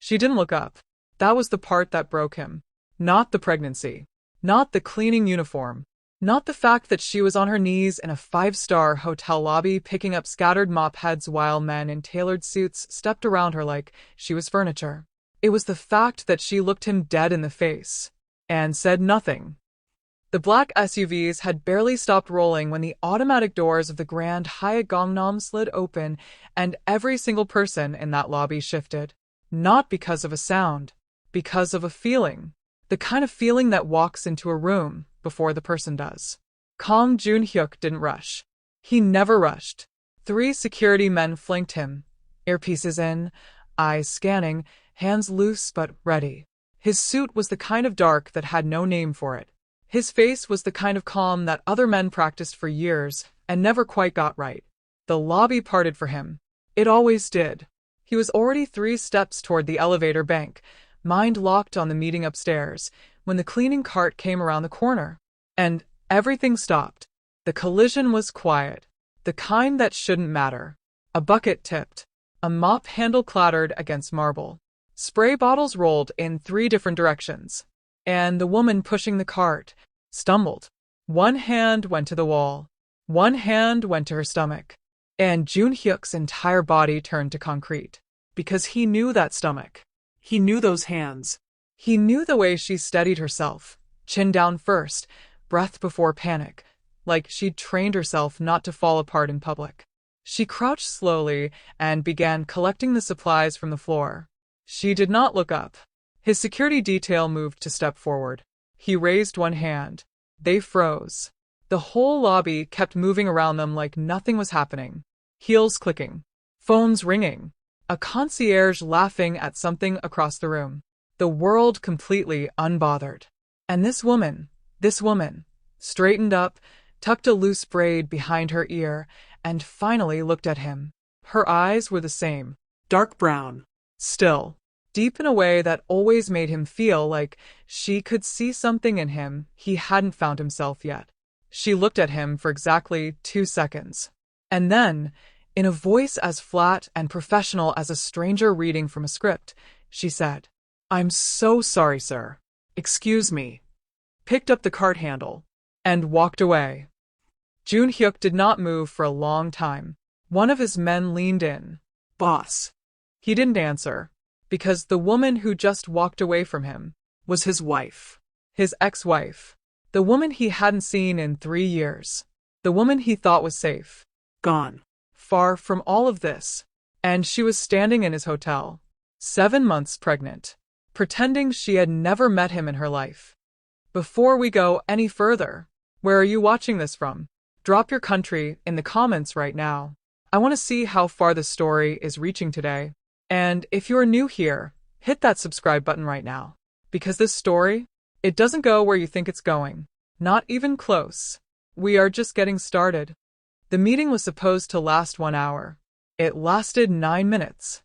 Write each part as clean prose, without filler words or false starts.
She didn't look up. That was the part that broke him. Not the pregnancy. Not the cleaning uniform. Not the fact that she was on her knees in a five-star hotel lobby picking up scattered mop heads while men in tailored suits stepped around her like she was furniture. It was the fact that she looked him dead in the face and said nothing. The black SUVs had barely stopped rolling when the automatic doors of the Grand Hyatt Gangnam slid open and every single person in that lobby shifted. Not because of a sound, because of a feeling. The kind of feeling that walks into a room before the person does. Joon-Hyuk didn't rush. He never rushed. 3 security men flanked him, earpieces in, eyes scanning, hands loose but ready. His suit was the kind of dark that had no name for it. His face was the kind of calm that other men practiced for years and never quite got right. The lobby parted for him. It always did. He was already 3 steps toward the elevator bank, mind locked on the meeting upstairs, when the cleaning cart came around the corner. And everything stopped. The collision was quiet. The kind that shouldn't matter. A bucket tipped. A mop handle clattered against marble. Spray bottles rolled in 3 different directions. And the woman pushing the cart stumbled. One hand went to the wall. One hand went to her stomach. And Joon-Hyuk's entire body turned to concrete. Because he knew that stomach. He knew those hands. He knew the way she steadied herself, chin down first, breath before panic, like she'd trained herself not to fall apart in public. She crouched slowly and began collecting the supplies from the floor. She did not look up. His security detail moved to step forward. He raised one hand. They froze. The whole lobby kept moving around them like nothing was happening. Heels clicking. Phones ringing. A concierge laughing at something across the room. The world completely unbothered. And this woman, straightened up, tucked a loose braid behind her ear, and finally looked at him. Her eyes were the same. Dark brown. Still. Deep in a way that always made him feel like she could see something in him he hadn't found himself yet. She looked at him for exactly 2 seconds. And then, in a voice as flat and professional as a stranger reading from a script, she said, "I'm so sorry, sir. Excuse me." Picked up the cart handle and walked away. Joon-Hyuk did not move for a long time. One of his men leaned in. "Boss." He didn't answer, because the woman who just walked away from him was his wife. His ex-wife. The woman he hadn't seen in 3 years. The woman he thought was safe. Gone. Far from all of this. And she was standing in his hotel. 7 months pregnant. Pretending she had never met him in her life. Before we go any further, where are you watching this from? Drop your country in the comments right now. I want to see how far the story is reaching today. And if you're new here, hit that subscribe button right now. Because this story, it doesn't go where you think it's going. Not even close. We are just getting started. The meeting was supposed to last 1 hour. It lasted 9 minutes.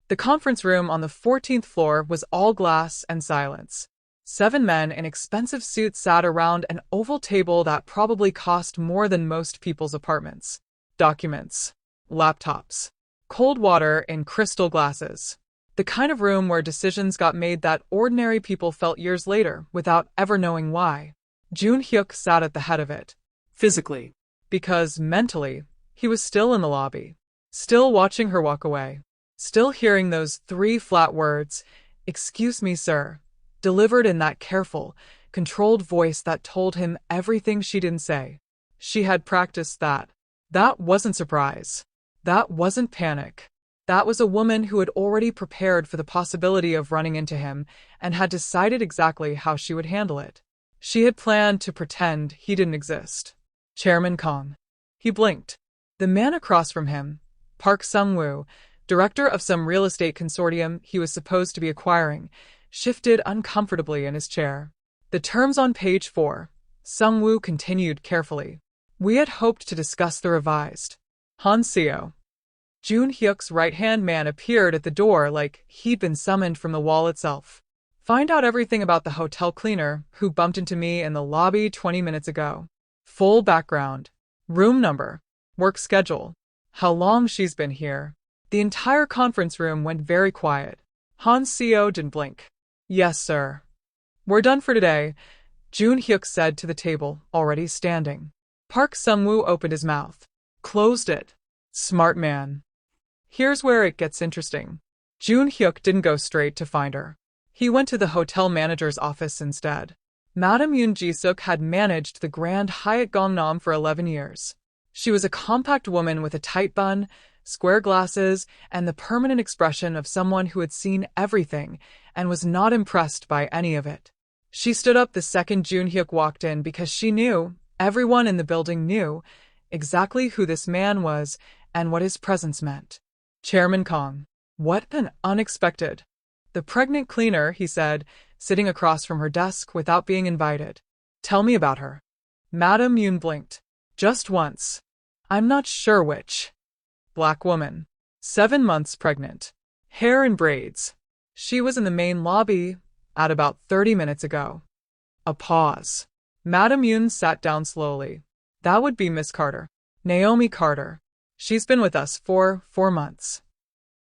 The conference room on the 14th floor was all glass and silence. 7 men in expensive suits sat around an oval table that probably cost more than most people's apartments. Documents. Laptops. Cold water in crystal glasses. The kind of room where decisions got made that ordinary people felt years later without ever knowing why. Joon-Hyuk sat at the head of it. Physically. Because mentally, he was still in the lobby. Still watching her walk away. Still hearing those 3 flat words, "Excuse me, sir," delivered in that careful, controlled voice that told him everything she didn't say. She had practiced that. That wasn't surprise. That wasn't panic. That was a woman who had already prepared for the possibility of running into him and had decided exactly how she would handle it. She had planned to pretend he didn't exist. Chairman Kong. He blinked. The man across from him, Park Sung-woo, director of some real estate consortium he was supposed to be acquiring, shifted uncomfortably in his chair. The terms on page 4, Sung-woo continued carefully. We had hoped to discuss the revised. Hanseo. Joon-Hyuk's right-hand man appeared at the door like he'd been summoned from the wall itself. Find out everything about the hotel cleaner who bumped into me in the lobby 20 minutes ago. Full background. Room number. Work schedule. How long she's been here. The entire conference room went very quiet. Han Seo didn't blink. Yes, sir. We're done for today, Joon-Hyuk said to the table, already standing. Park Sung-woo opened his mouth. Closed it. Smart man. Here's where it gets interesting. Joon-Hyuk didn't go straight to find her. He went to the hotel manager's office instead. Madam Yoon Ji-suk had managed the Grand Hyatt Gangnam for 11 years. She was a compact woman with a tight bun, square glasses, and the permanent expression of someone who had seen everything and was not impressed by any of it. She stood up the second Joon-Hyuk walked in because she knew, everyone in the building knew, exactly who this man was and what his presence meant. Chairman Kong. What an unexpected. The pregnant cleaner, he said, sitting across from her desk without being invited. Tell me about her. Madam Yoon blinked. Just once. I'm not sure which. Black woman. 7 months pregnant. Hair in braids. She was in the main lobby at about 30 minutes ago. A pause. Madam Yoon sat down slowly. That would be Miss Carter. Naomi Carter. She's been with us for 4 months.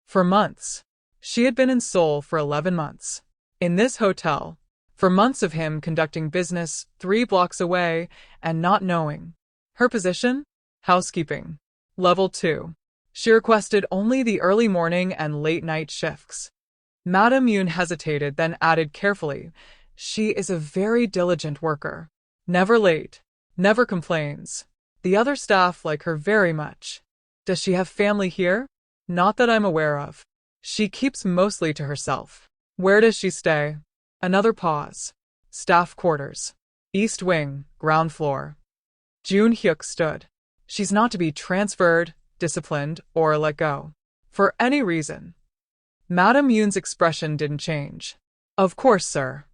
For months. She had been in Seoul for 11 months. In this hotel. For months of him conducting business 3 blocks away and not knowing. Her position? Housekeeping. Level 2. She requested only the early morning and late night shifts. Madam Yoon hesitated, then added carefully, she is a very diligent worker. Never late. Never complains. The other staff like her very much. Does she have family here? Not that I'm aware of. She keeps mostly to herself. Where does she stay? Another pause. Staff quarters. East wing, ground floor. Joon-Hyuk stood. She's not to be transferred, disciplined, or let go. For any reason. Madam Yoon's expression didn't change. Of course, sir.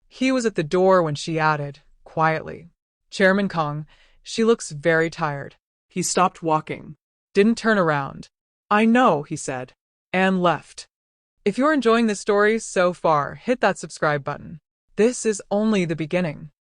He was at the door when she added, quietly. Chairman Kong, she looks very tired. He stopped walking. Didn't turn around. I know, he said. And left. If you're enjoying this story so far, hit that subscribe button. This is only the beginning.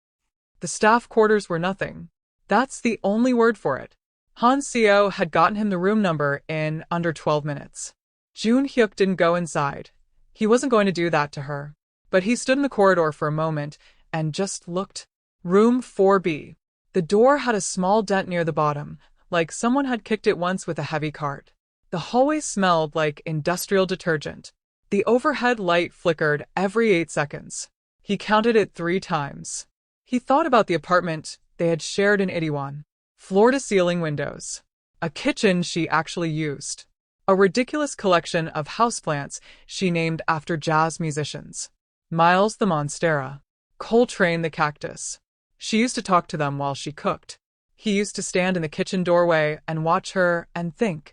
The staff quarters were nothing. That's the only word for it. Han Seo had gotten him the room number in under 12 minutes. Joon-Hyuk didn't go inside. He wasn't going to do that to her. But he stood in the corridor for a moment and just looked. Room 4B. The door had a small dent near the bottom, like someone had kicked it once with a heavy cart. The hallway smelled like industrial detergent. The overhead light flickered every 8 seconds. He counted it 3 times. He thought about the apartment they had shared in Itaewon. Floor-to-ceiling windows. A kitchen she actually used. A ridiculous collection of houseplants she named after jazz musicians. Miles the monstera. Coltrane the cactus. She used to talk to them while she cooked. He used to stand in the kitchen doorway and watch her and think,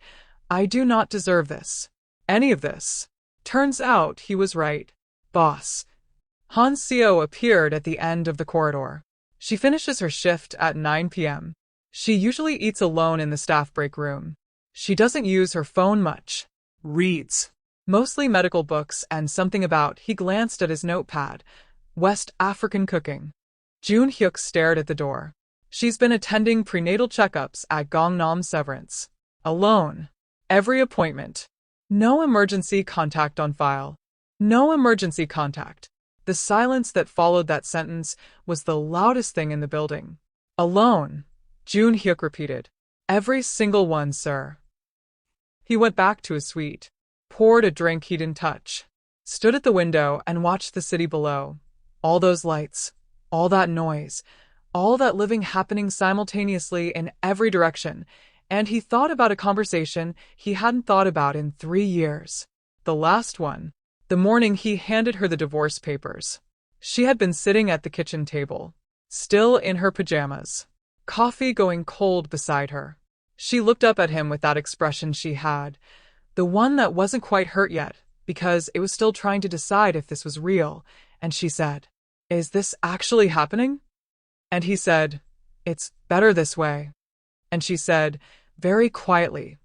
I do not deserve this. Any of this. Turns out he was right. Boss. Han Seo appeared at the end of the corridor. She finishes her shift at 9 p.m. She usually eats alone in the staff break room. She doesn't use her phone much. Reads. Mostly medical books and something about, he glanced at his notepad, West African cooking. Joon-Hyuk stared at the door. She's been attending prenatal checkups at Gangnam Severance. Alone. Every appointment. No emergency contact on file. No emergency contact. The silence that followed that sentence was the loudest thing in the building. Alone. Joon-Hyuk repeated. Every single one, sir. He went back to his suite, poured a drink he didn't touch, stood at the window and watched the city below. All those lights, all that noise, all that living happening simultaneously in every direction, and he thought about a conversation he hadn't thought about in 3 years. The last one. The morning he handed her the divorce papers. She had been sitting at the kitchen table, still in her pajamas, coffee going cold beside her. She looked up at him with that expression she had, the one that wasn't quite hurt yet, because it was still trying to decide if this was real, and she said, Is this actually happening? And he said, It's better this way. And she said, very quietly,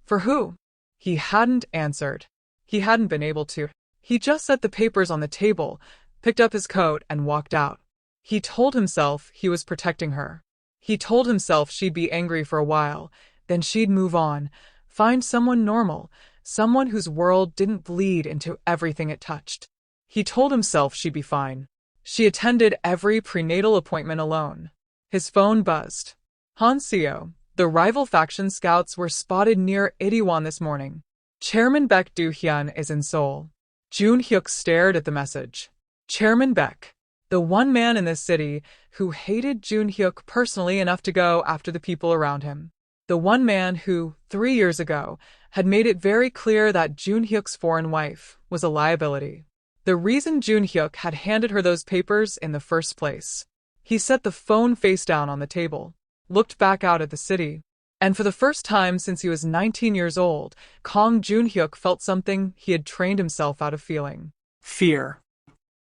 For who? He hadn't answered. He hadn't been able to. He just set the papers on the table, picked up his coat, and walked out. He told himself he was protecting her. He told himself she'd be angry for a while, then she'd move on, find someone normal, someone whose world didn't bleed into everything it touched. He told himself she'd be fine. She attended every prenatal appointment alone. His phone buzzed. Hanseo, the rival faction scouts were spotted near Itaewon this morning. Chairman Baek Do-hyun is in Seoul. Joon-Hyuk stared at the message. Chairman Baek, the one man in this city who hated Joon-Hyuk personally enough to go after the people around him. The one man who, 3 years ago, had made it very clear that Joon-Hyuk's foreign wife was a liability. The reason Joon-Hyuk had handed her those papers in the first place. He set the phone face down on the table, looked back out at the city, and for the first time since he was 19 years old, Kang Joon-Hyuk felt something he had trained himself out of feeling. Fear.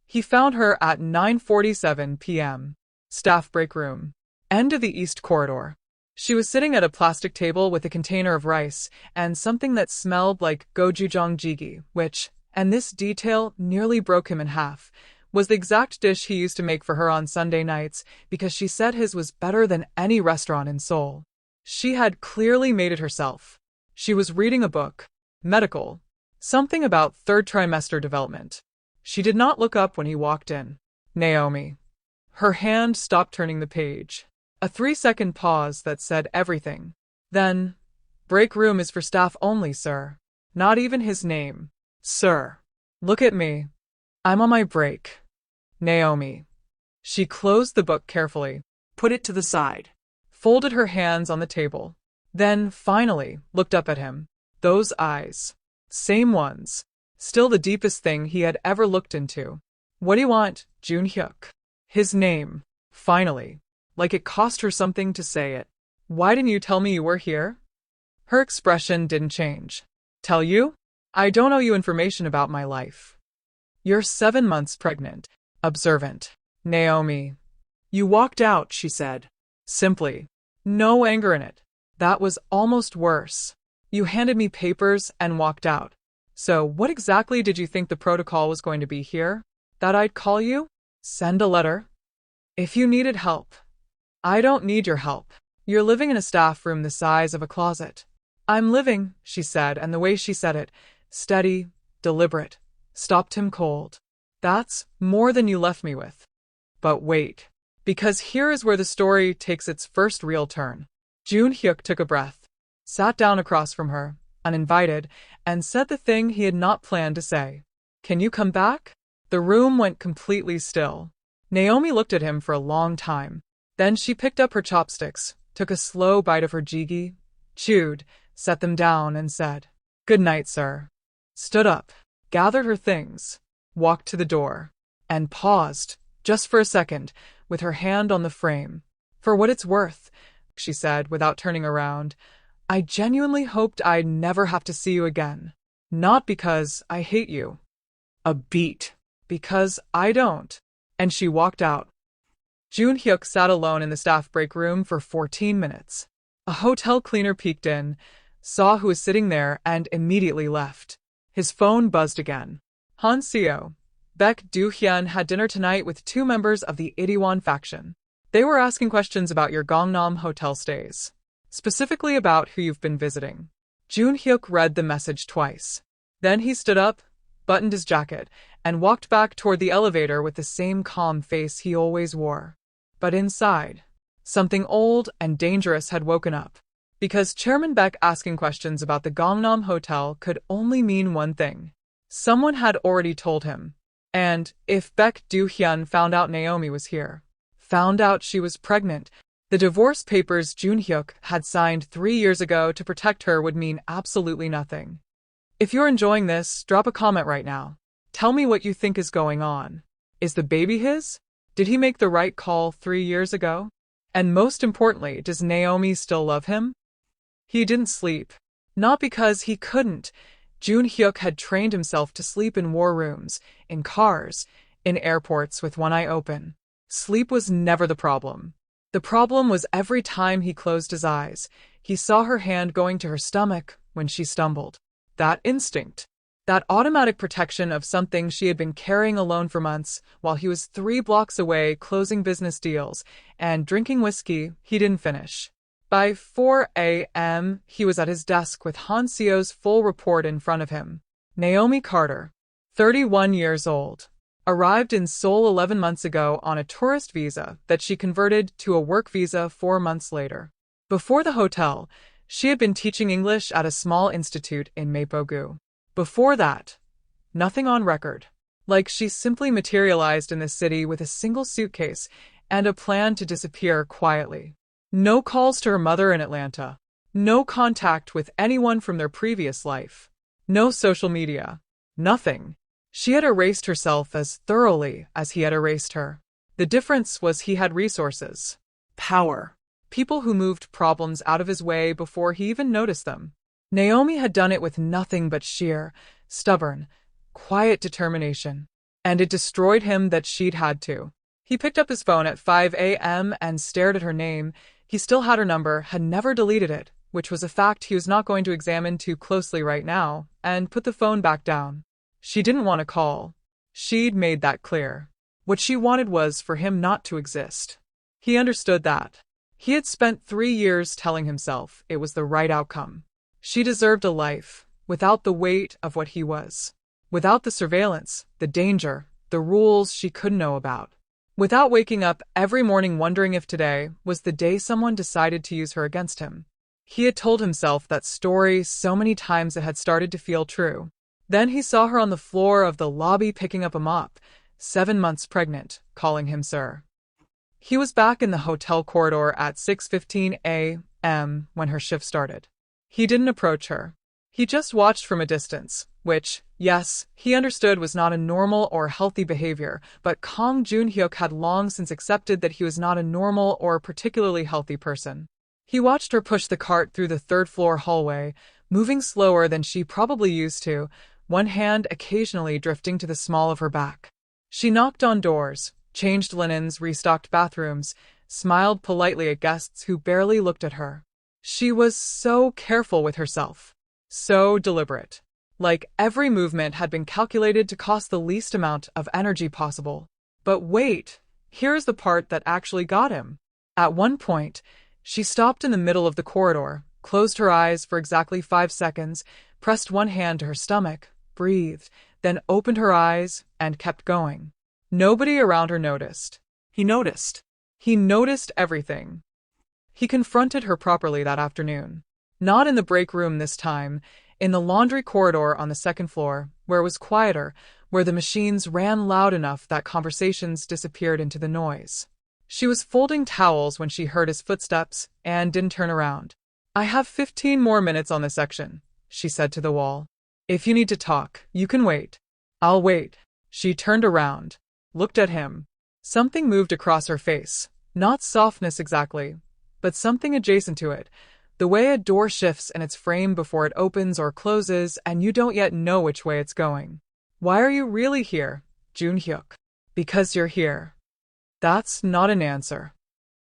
He found her at 9:47 p.m. Staff break room. End of the East Corridor. She was sitting at a plastic table with a container of rice and something that smelled like gochujang jjigae, which, and this detail nearly broke him in half, was the exact dish he used to make for her on Sunday nights because she said his was better than any restaurant in Seoul. She had clearly made it herself. She was reading a book, medical, something about third trimester development. She did not look up when he walked in. Naomi. Her hand stopped turning the page. A 3-second pause that said everything. Then, break room is for staff only, sir. Not even his name. Sir. Look at me. I'm on my break. Naomi. She closed the book carefully, put it to the side, folded her hands on the table, then finally looked up at him. Those eyes. Same ones. Still the deepest thing he had ever looked into. What do you want, Joon-Hyuk? His name. Finally. Like it cost her something to say it. Why didn't you tell me you were here? Her expression didn't change. Tell you? I don't owe you information about my life. You're 7 months pregnant. Observant. Naomi. You walked out, she said. Simply. No anger in it. That was almost worse. You handed me papers and walked out. So what exactly did you think the protocol was going to be here? That I'd call you? Send a letter? If you needed help. I don't need your help. You're living in a staff room the size of a closet. I'm living, she said, and the way she said it, steady, deliberate, stopped him cold. That's more than you left me with. But wait, because here is where the story takes its first real turn. Joon-Hyuk took a breath, sat down across from her, uninvited, and said the thing he had not planned to say. Can you come back? The room went completely still. Naomi looked at him for a long time. Then she picked up her chopsticks, took a slow bite of her jjigae, chewed, set them down, and said, "Good night, sir." Stood up, gathered her things, walked to the door, and paused, just for a second, with her hand on the frame. For what it's worth, she said without turning around, I genuinely hoped I'd never have to see you again. Not because I hate you. A beat. Because I don't. And she walked out. Joon-Hyuk sat alone in the staff break room for 14 minutes. A hotel cleaner peeked in, saw who was sitting there, and immediately left. His phone buzzed again. Hanseo. Baek Do-hyun had dinner tonight with 2 members of the Itaewon faction. They were asking questions about your Gangnam hotel stays. Specifically about who you've been visiting. Joon-Hyuk read the message twice. Then he stood up, buttoned his jacket, and walked back toward the elevator with the same calm face he always wore. But inside, something old and dangerous had woken up. Because Chairman Baek asking questions about the Gangnam Hotel could only mean one thing. Someone had already told him. And if Baek Do-hyun found out Naomi was here, found out she was pregnant, the divorce papers Joon-Hyuk had signed 3 years ago to protect her would mean absolutely nothing. If you're enjoying this, drop a comment right now. Tell me what you think is going on. Is the baby his? Did he make the right call 3 years ago? And most importantly, does Naomi still love him? He didn't sleep. Not because he couldn't. Joon-Hyuk had trained himself to sleep in war rooms, in cars, in airports with one eye open. Sleep was never the problem. The problem was every time he closed his eyes, he saw her hand going to her stomach when she stumbled. That instinct. That automatic protection of something she had been carrying alone for months while he was 3 blocks away closing business deals and drinking whiskey he didn't finish. By 4 a.m., he was at his desk with Han Seo's full report in front of him. Naomi Carter, 31 years old, arrived in Seoul 11 months ago on a tourist visa that she converted to a work visa 4 months later. Before the hotel, she had been teaching English at a small institute in Mapogu. Before that, nothing on record. Like she simply materialized in the city with a single suitcase and a plan to disappear quietly. No calls to her mother in Atlanta. No contact with anyone from their previous life. No social media. Nothing. She had erased herself as thoroughly as he had erased her. The difference was he had resources. Power. People who moved problems out of his way before he even noticed them. Naomi had done it with nothing but sheer, stubborn, quiet determination. And it destroyed him that she'd had to. He picked up his phone at 5 a.m. and stared at her name. He still had her number, had never deleted it, which was a fact he was not going to examine too closely right now, and put the phone back down. She didn't want to call. She'd made that clear. What she wanted was for him not to exist. He understood that. He had spent 3 years telling himself it was the right outcome. She deserved a life, without the weight of what he was. Without the surveillance, the danger, the rules she couldn't know about. Without waking up every morning wondering if today was the day someone decided to use her against him. He had told himself that story so many times it had started to feel true. Then he saw her on the floor of the lobby picking up a mop, 7 months pregnant, calling him sir. He was back in the hotel corridor at 6:15 a.m. when her shift started. He didn't approach her. He just watched from a distance, which, yes, he understood was not a normal or healthy behavior, but Joon-Hyuk had long since accepted that he was not a normal or particularly healthy person. He watched her push the cart through the 3rd-floor hallway, moving slower than she probably used to, one hand occasionally drifting to the small of her back. She knocked on doors, changed linens, restocked bathrooms, smiled politely at guests who barely looked at her. She was so careful with herself. So deliberate. Like every movement had been calculated to cost the least amount of energy possible. But wait, here's the part that actually got him. At one point, she stopped in the middle of the corridor, closed her eyes for exactly 5 seconds, pressed one hand to her stomach, breathed, then opened her eyes and kept going. Nobody around her noticed. He noticed. He noticed everything. He confronted her properly that afternoon. Not in the break room this time, in the laundry corridor on the 2nd floor, where it was quieter, where the machines ran loud enough that conversations disappeared into the noise. She was folding towels when she heard his footsteps and didn't turn around. "I have 15 more minutes on this section," she said to the wall. "If you need to talk, you can wait." "I'll wait." She turned around, looked at him. Something moved across her face. Not softness exactly, but something adjacent to it. The way a door shifts in its frame before it opens or closes and you don't yet know which way it's going. "Why are you really here, Joon-Hyuk?" "Because you're here." That's not an answer.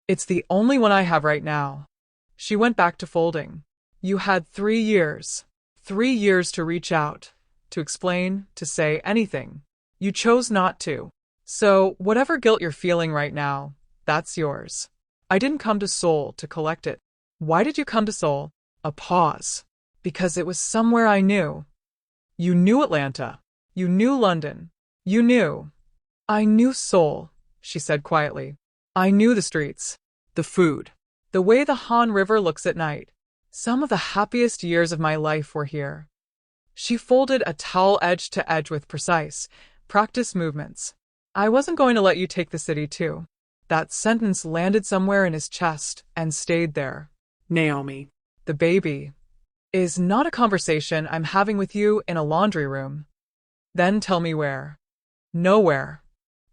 "It's the only one I have right now." She went back to folding. "You had 3 years. 3 years to reach out, to explain, to say anything. You chose not to. So, whatever guilt you're feeling right now, that's yours. I didn't come to Seoul to collect it." "Why did you come to Seoul?" A pause. "Because it was somewhere I knew." "You knew Atlanta. You knew London. You knew." "I knew Seoul," she said quietly. "I knew the streets, the food, the way the Han River looks at night. Some of the happiest years of my life were here." She folded a towel edge to edge with precise, practiced movements. "I wasn't going to let you take the city too." That sentence landed somewhere in his chest and stayed there. "Naomi, the baby, is not a conversation I'm having with you in a laundry room." "Then tell me where." "Nowhere."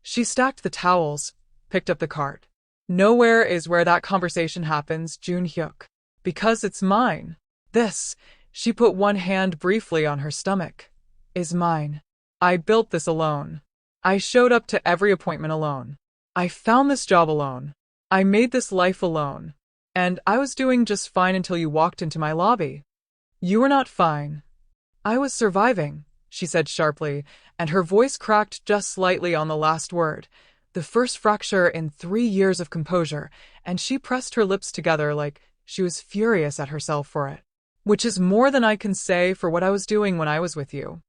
She stacked the towels, picked up the cart. "Nowhere is where that conversation happens, Joon-Hyuk. Because it's mine. This," she put one hand briefly on her stomach, "is mine. I built this alone. I showed up to every appointment alone. I found this job alone. I made this life alone. And I was doing just fine until you walked into my lobby." "You were not fine." "I was surviving," she said sharply, and her voice cracked just slightly on the last word. The first fracture in 3 years of composure, and she pressed her lips together like She was furious at herself for it. Which is more than I can say for what I was doing when I was with you.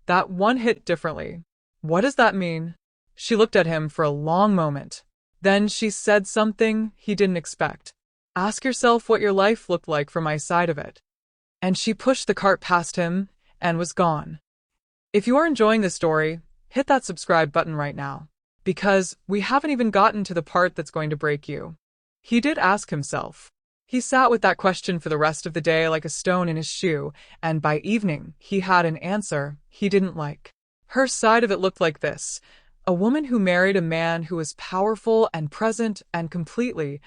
That one hit differently. What does that mean? She looked at him for a long moment. Then she said something he didn't expect. Ask yourself what your life looked like from my side of it. And she pushed the cart past him and was gone. If you are enjoying this story, hit that subscribe button right now. Because we haven't even gotten to the part that's going to break you. He did ask himself. He sat with that question for the rest of the day like a stone in his shoe, and by evening, he had an answer he didn't like. Her side of it looked like this. A woman who married a man who was powerful and present and completely,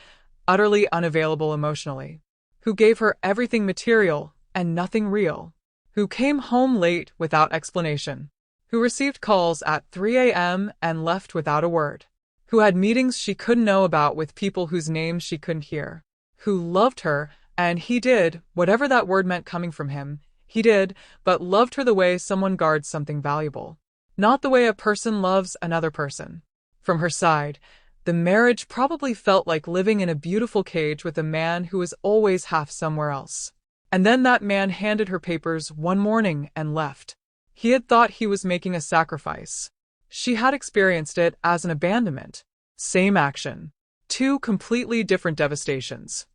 utterly unavailable emotionally. Who gave her everything material and nothing real. Who came home late without explanation. Who received calls at 3 a.m. and left without a word. Who had meetings she couldn't know about with people whose names she couldn't hear. Who loved her, and he did, whatever that word meant coming from him, he did, but loved her the way someone guards something valuable. Not the way a person loves another person. From her side, the marriage probably felt like living in a beautiful cage with a man who was always half somewhere else. And then that man handed her papers one morning and left. He had thought he was making a sacrifice. She had experienced it as an abandonment. Same action. Two completely different devastations.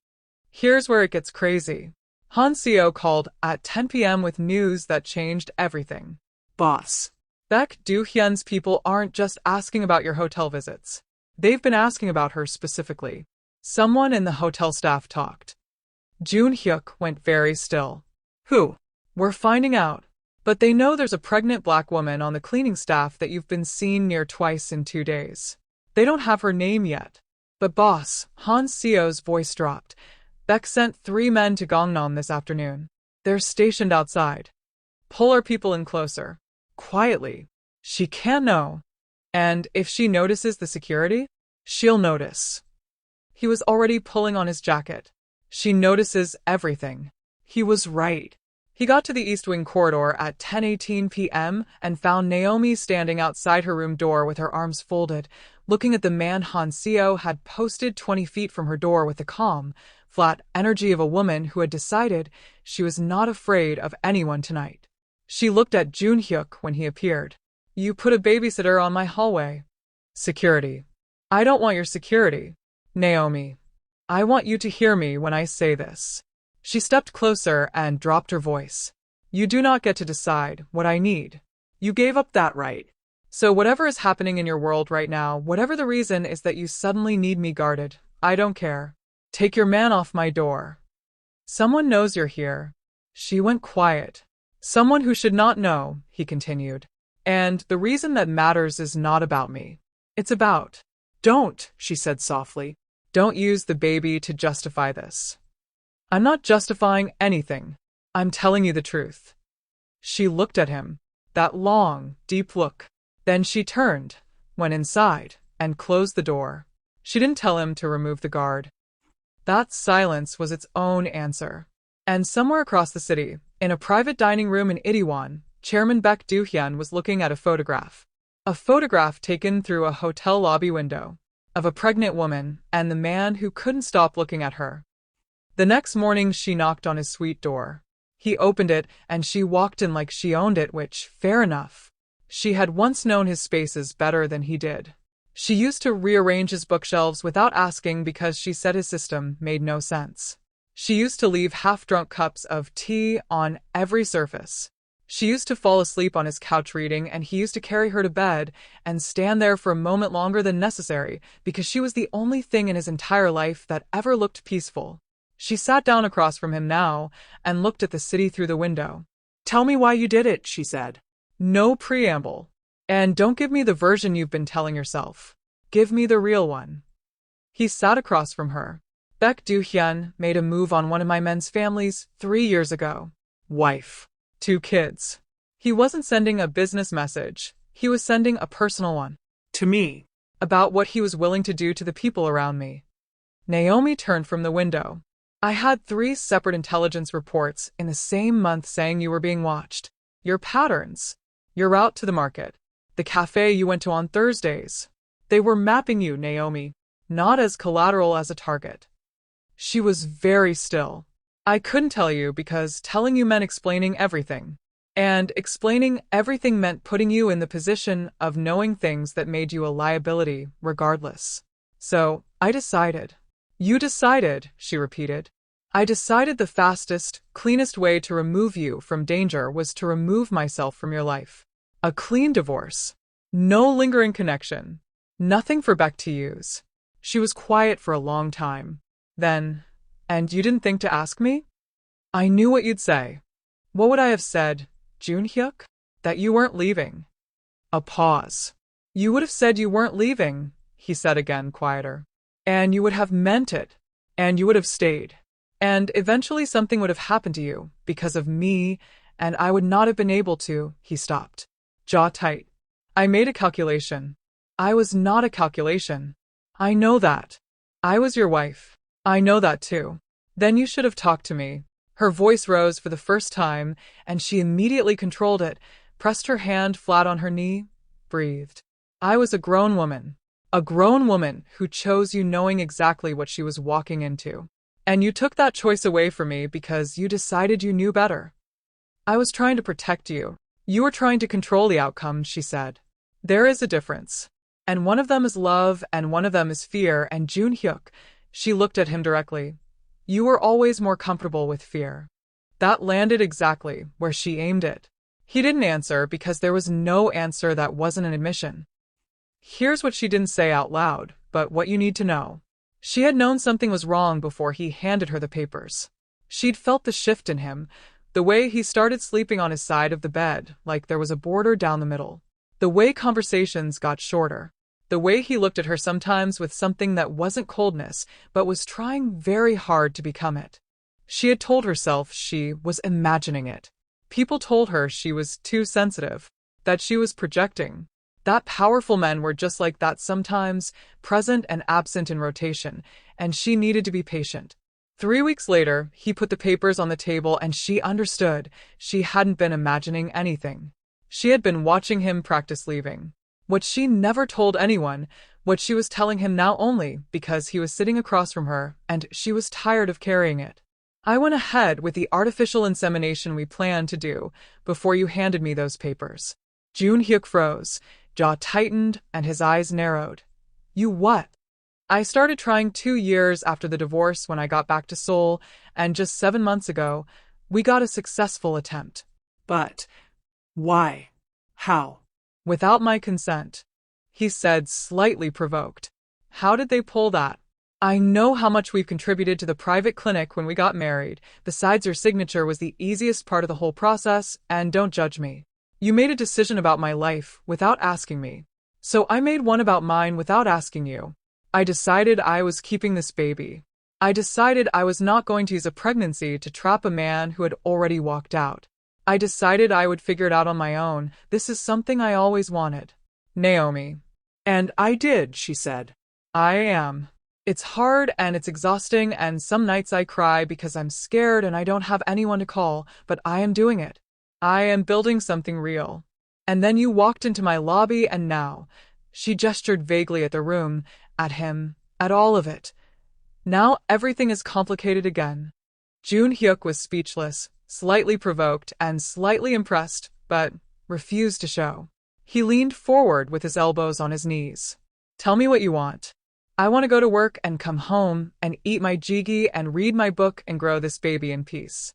Here's where it gets crazy. Han Seo called at 10 p.m. with news that changed everything. Boss. Baek Do-hyun's people aren't just asking about your hotel visits. They've been asking about her specifically. Someone in the hotel staff talked. Joon-Hyuk went very still. Who? We're finding out. But they know there's a pregnant black woman on the cleaning staff that you've been seen near twice in 2 days. They don't have her name yet. But boss, Han Seo's voice dropped. Baek sent 3 men to Gangnam this afternoon. They're stationed outside. Pull our people in closer. Quietly. She can't know. And if she notices the security, she'll notice. He was already pulling on his jacket. She notices everything. He was right. He got to the East Wing corridor at 10:18 p.m. and found Naomi standing outside her room door with her arms folded, looking at the man Han Seo had posted 20 feet from her door with the calm, flat energy of a woman who had decided she was not afraid of anyone tonight. She looked at Joon-Hyuk when he appeared. You put a babysitter on my hallway. Security. I don't want your security. Naomi. I want you to hear me when I say this. She stepped closer and dropped her voice. You do not get to decide what I need. You gave up that right. So whatever is happening in your world right now, whatever the reason is that you suddenly need me guarded, I don't care. Take your man off my door. Someone knows you're here. She went quiet. Someone who should not know, he continued. And the reason that matters is not about me. It's about. Don't, she said softly. Don't use the baby to justify this. I'm not justifying anything. I'm telling you the truth. She looked at him. That long, deep look. Then she turned, went inside, and closed the door. She didn't tell him to remove the guard. That silence was its own answer. And somewhere across the city, in a private dining room in Itaewon, Chairman Baek Do-hyun was looking at a photograph. A photograph taken through a hotel lobby window. Of a pregnant woman, and the man who couldn't stop looking at her. The next morning she knocked on his suite door. He opened it, and she walked in like she owned it, which, fair enough. She had once known his spaces better than he did. She used to rearrange his bookshelves without asking because she said his system made no sense. She used to leave half-drunk cups of tea on every surface. She used to fall asleep on his couch reading, and he used to carry her to bed and stand there for a moment longer than necessary because she was the only thing in his entire life that ever looked peaceful. She sat down across from him now and looked at the city through the window. Tell me why you did it, she said. No preamble. And don't give me the version you've been telling yourself. Give me the real one. He sat across from her. Baek Do-hyun made a move on one of my men's families 3 years ago. Wife. 2 kids. He wasn't sending a business message. He was sending a personal one. To me. About what he was willing to do to the people around me. Naomi turned from the window. I had 3 separate intelligence reports in the same month saying you were being watched. Your patterns. Your route to the market. The cafe you went to on Thursdays. They were mapping you, Naomi. Not as collateral as a target. She was very still. I couldn't tell you because telling you meant explaining everything. And explaining everything meant putting you in the position of knowing things that made you a liability, regardless. So, I decided. You decided, she repeated. I decided the fastest, cleanest way to remove you from danger was to remove myself from your life. A clean divorce. No lingering connection. Nothing for Beck to use. She was quiet for a long time. Then, and you didn't think to ask me? I knew what you'd say. What would I have said, Joon-Hyuk? That you weren't leaving. A pause. You would have said you weren't leaving, he said again, quieter. And you would have meant it. And you would have stayed. And eventually something would have happened to you, because of me, and I would not have been able to, he stopped. Jaw tight. I made a calculation. I was not a calculation. I know that. I was your wife. I know that too. Then you should have talked to me. Her voice rose for the first time, and she immediately controlled it, pressed her hand flat on her knee, breathed. I was a grown woman. A grown woman who chose you knowing exactly what she was walking into. And you took that choice away from me because you decided you knew better. I was trying to protect you. You were trying to control the outcome, she said. There is a difference. And one of them is love and one of them is fear, and Joon-Hyuk, she looked at him directly. You were always more comfortable with fear. That landed exactly where she aimed it. He didn't answer because there was no answer that wasn't an admission. Here's what she didn't say out loud, but what you need to know. She had known something was wrong before he handed her the papers. She'd felt the shift in him, the way he started sleeping on his side of the bed, like there was a border down the middle. The way conversations got shorter. The way he looked at her sometimes with something that wasn't coldness, but was trying very hard to become it. She had told herself she was imagining it. People told her she was too sensitive, that she was projecting. That powerful men were just like that sometimes, present and absent in rotation, and she needed to be patient. 3 weeks later, he put the papers on the table and she understood she hadn't been imagining anything. She had been watching him practice leaving. What she never told anyone, what she was telling him now only because he was sitting across from her and she was tired of carrying it. I went ahead with the artificial insemination we planned to do before you handed me those papers. Joon-Hyuk froze, jaw tightened, and his eyes narrowed. You what? I started trying 2 years after the divorce when I got back to Seoul, and just 7 months ago, we got a successful attempt. But why? How? Without my consent, he said, slightly provoked. How did they pull that? I know how much we've contributed to the private clinic when we got married. Besides, your signature was the easiest part of the whole process, and don't judge me. You made a decision about my life without asking me. So I made one about mine without asking you. I decided I was keeping this baby. I decided I was not going to use a pregnancy to trap a man who had already walked out. I decided I would figure it out on my own. This is something I always wanted. Naomi. And I did, she said. I am. It's hard and it's exhausting, and some nights I cry because I'm scared and I don't have anyone to call, but I am doing it. I am building something real. And then you walked into my lobby and now, she gestured vaguely at the room, at him, at all of it. Now everything is complicated again. Joon-Hyuk was speechless, slightly provoked and slightly impressed, but refused to show. He leaned forward with his elbows on his knees. Tell me what you want. I want to go to work and come home and eat my jjigae and read my book and grow this baby in peace.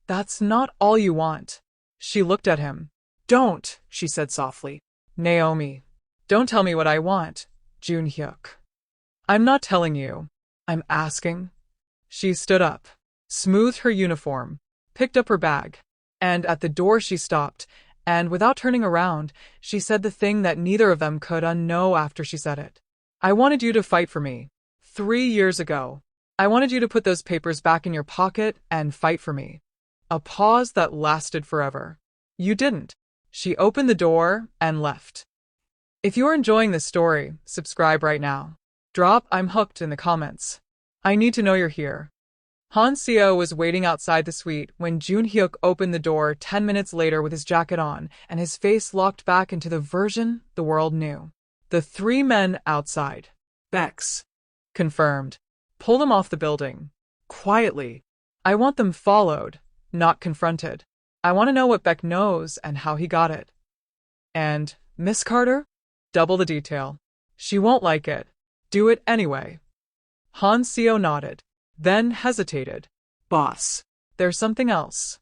That's not all you want. She looked at him. Don't, she said softly. Naomi. Don't tell me what I want, Joon-Hyuk. I'm not telling you. I'm asking. She stood up, smoothed her uniform, picked up her bag, and at the door she stopped, and without turning around, she said the thing that neither of them could unknow after she said it. I wanted you to fight for me. 3 years ago. I wanted you to put those papers back in your pocket and fight for me. A pause that lasted forever. You didn't. She opened the door and left. If you're enjoying this story, subscribe right now. Drop "I'm hooked" in the comments. I need to know you're here. Han Seo was waiting outside the suite when Joon-Hyuk opened the door 10 minutes later with his jacket on and his face locked back into the version the world knew. The 3 men outside. Bex. Confirmed. Pull them off the building. quietly. I want them followed, not confronted. I want to know what Beck knows and how he got it. And, Miss Carter? Double the detail. She won't like it. Do it anyway. Han Seo nodded, then hesitated. Boss, there's something else.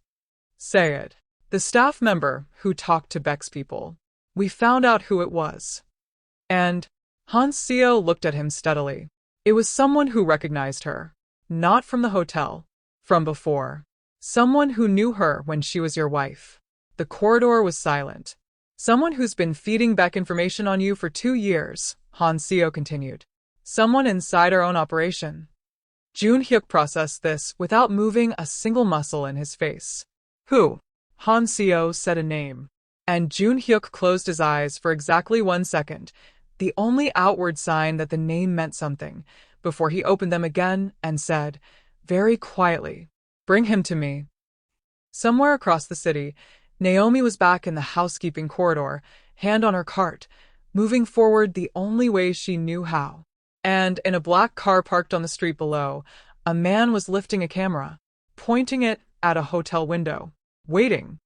Say it. The staff member who talked to Beck's people. We found out who it was. And Han Seo looked at him steadily. It was someone who recognized her. Not from the hotel. From before. Someone who knew her when she was your wife. The corridor was silent. Someone who's been feeding Beck information on you for 2 years, Han Seo continued. Someone inside our own operation. Joon-Hyuk processed this without moving a single muscle in his face. Who? Han Seo said a name. And Joon-Hyuk closed his eyes for exactly 1 second, the only outward sign that the name meant something, before he opened them again and said, very quietly, bring him to me. Somewhere across the city, Naomi was back in the housekeeping corridor, hand on her cart, moving forward the only way she knew how. And in a black car parked on the street below, a man was lifting a camera, pointing it at a hotel window, waiting.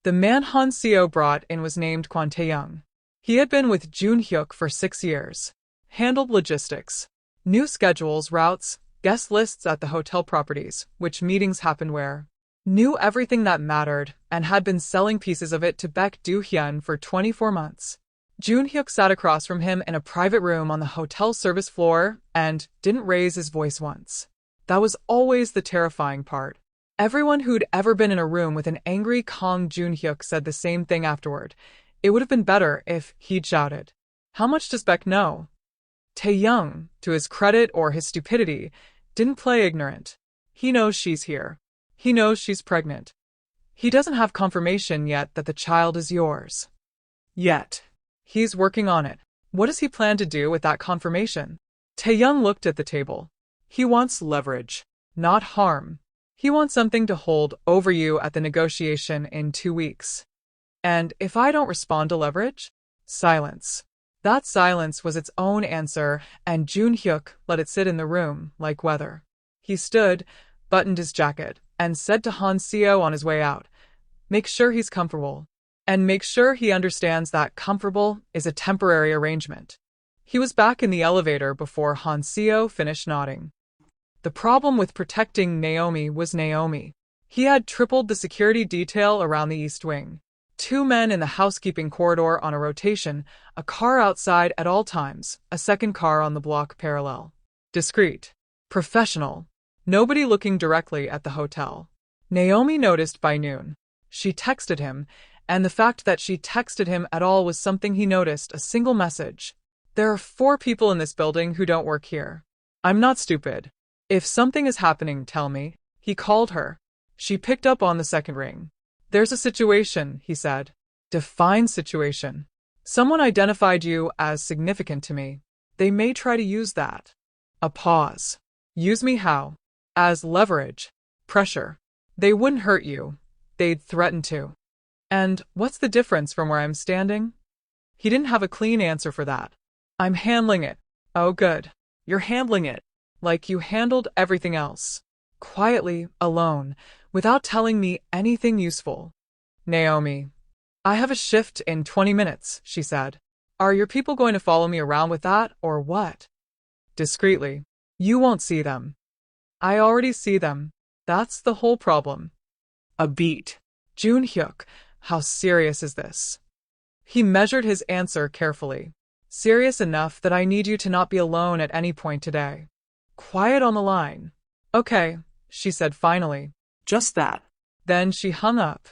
The man Han Seo brought in was named Kwon Tae-young. He had been with Joon-Hyuk for 6 years, handled logistics, knew schedules, routes, guest lists at the hotel properties, which meetings happened where, knew everything that mattered, and had been selling pieces of it to Baek Do-hyun for 24 months. Joon-Hyuk sat across from him in a private room on the hotel service floor and didn't raise his voice once. That was always the terrifying part. Everyone who'd ever been in a room with an angry, calm Joon-Hyuk said the same thing afterward. It would have been better if he'd shouted. How much does Beck know? Tae-young, to his credit or his stupidity, didn't play ignorant. He knows she's here. He knows she's pregnant. He doesn't have confirmation yet that the child is yours. Yet. He's working on it. What does he plan to do with that confirmation? Tae-young looked at the table. He wants leverage, not harm. He wants something to hold over you at the negotiation in 2 weeks. And if I don't respond to leverage? Silence. That silence was its own answer, and Joon-Hyuk let it sit in the room like weather. He stood, buttoned his jacket, and said to Han Seo on his way out, make sure he's comfortable. And make sure he understands that comfortable is a temporary arrangement. He was back in the elevator before Han Seo finished nodding. The problem with protecting Naomi was Naomi. He had tripled the security detail around the East Wing. 2 men in the housekeeping corridor on a rotation, a car outside at all times, a second car on the block parallel. Discreet. Professional. Nobody looking directly at the hotel. Naomi noticed by noon. She texted him, and the fact that she texted him at all was something he noticed, a single message. There are 4 people in this building who don't work here. I'm not stupid. If something is happening, tell me. He called her. She picked up on the second ring. There's a situation, he said. Define situation. Someone identified you as significant to me. They may try to use that. A pause. Use me how? As leverage. Pressure. They wouldn't hurt you. They'd threaten to. And what's the difference from where I'm standing? He didn't have a clean answer for that. I'm handling it. Oh, good. You're handling it. Like you handled everything else. Quietly, alone, without telling me anything useful. Naomi. I have a shift in 20 minutes, she said. Are your people going to follow me around with that, or what? Discreetly. You won't see them. I already see them. That's the whole problem. A beat. Joon-Hyuk. How serious is this? He measured his answer carefully. Serious enough that I need you to not be alone at any point today. Quiet on the line. Okay, she said finally. Just that. Then she hung up.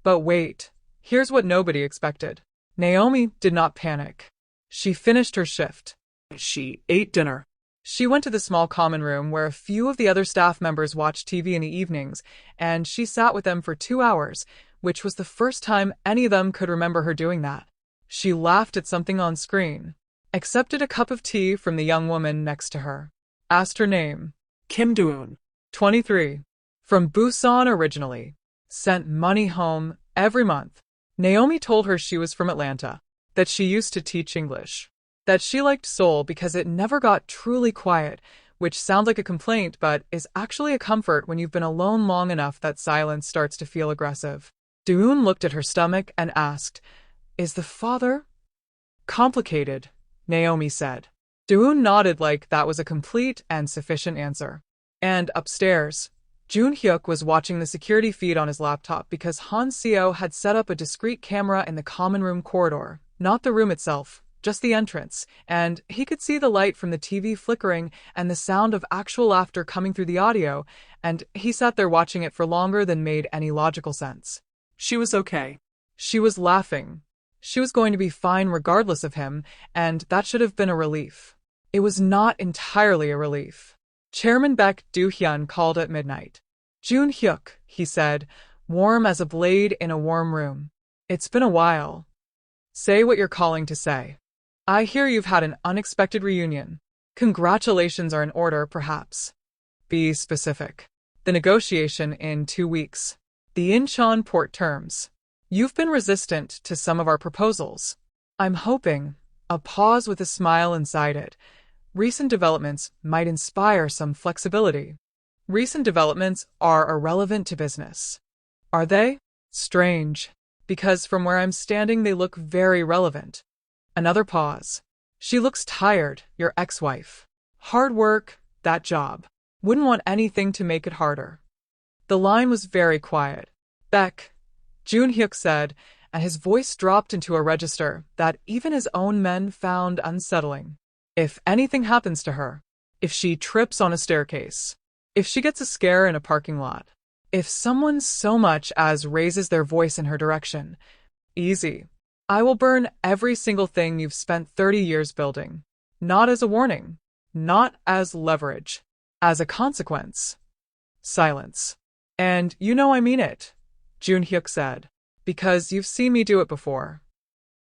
But wait, here's what nobody expected. Naomi did not panic. She finished her shift. She ate dinner. She went to the small common room where a few of the other staff members watched TV in the evenings, and she sat with them for 2 hours, which was the first time any of them could remember her doing that. She laughed at something on screen, accepted a cup of tea from the young woman next to her, asked her name. Kim Do-eun, 23, from Busan originally, sent money home every month. Naomi told her she was from Atlanta, that she used to teach English, that she liked Seoul because it never got truly quiet, which sounds like a complaint but is actually a comfort when you've been alone long enough that silence starts to feel aggressive. Doon looked at her stomach and asked, "Is the father?" "Complicated," Naomi said. Doon nodded like that was a complete and sufficient answer. And upstairs, Joon-Hyuk was watching the security feed on his laptop because Han Seo had set up a discreet camera in the common room corridor, not the room itself, just the entrance, and he could see the light from the TV flickering and the sound of actual laughter coming through the audio, and he sat there watching it for longer than made any logical sense. She was okay. She was laughing. She was going to be fine regardless of him, and that should have been a relief. It was not entirely a relief. Chairman Baek Do-hyun called at midnight. "Joon-Hyuk," he said, warm as a blade in a warm room. "It's been a while. Say what you're calling to say. I hear you've had an unexpected reunion. Congratulations are in order, perhaps. Be specific. The negotiation in 2 weeks. The Incheon port terms. You've been resistant to some of our proposals. I'm hoping," a pause with a smile inside it, "recent developments might inspire some flexibility." Recent developments are irrelevant to business. Are they? Strange. Because from where I'm standing they look very relevant. Another pause. "She looks tired, your ex-wife. Hard work, that job. Wouldn't want anything to make it harder." The line was very quiet. "Beck," Joon-Hyuk said, and his voice dropped into a register that even his own men found unsettling. "If anything happens to her, if she trips on a staircase, if she gets a scare in a parking lot, if someone so much as raises their voice in her direction, easy. I will burn every single thing you've spent 30 years building. Not as a warning, not as leverage, as a consequence." Silence. "And you know I mean it," Joon-Hyuk said, "because you've seen me do it before."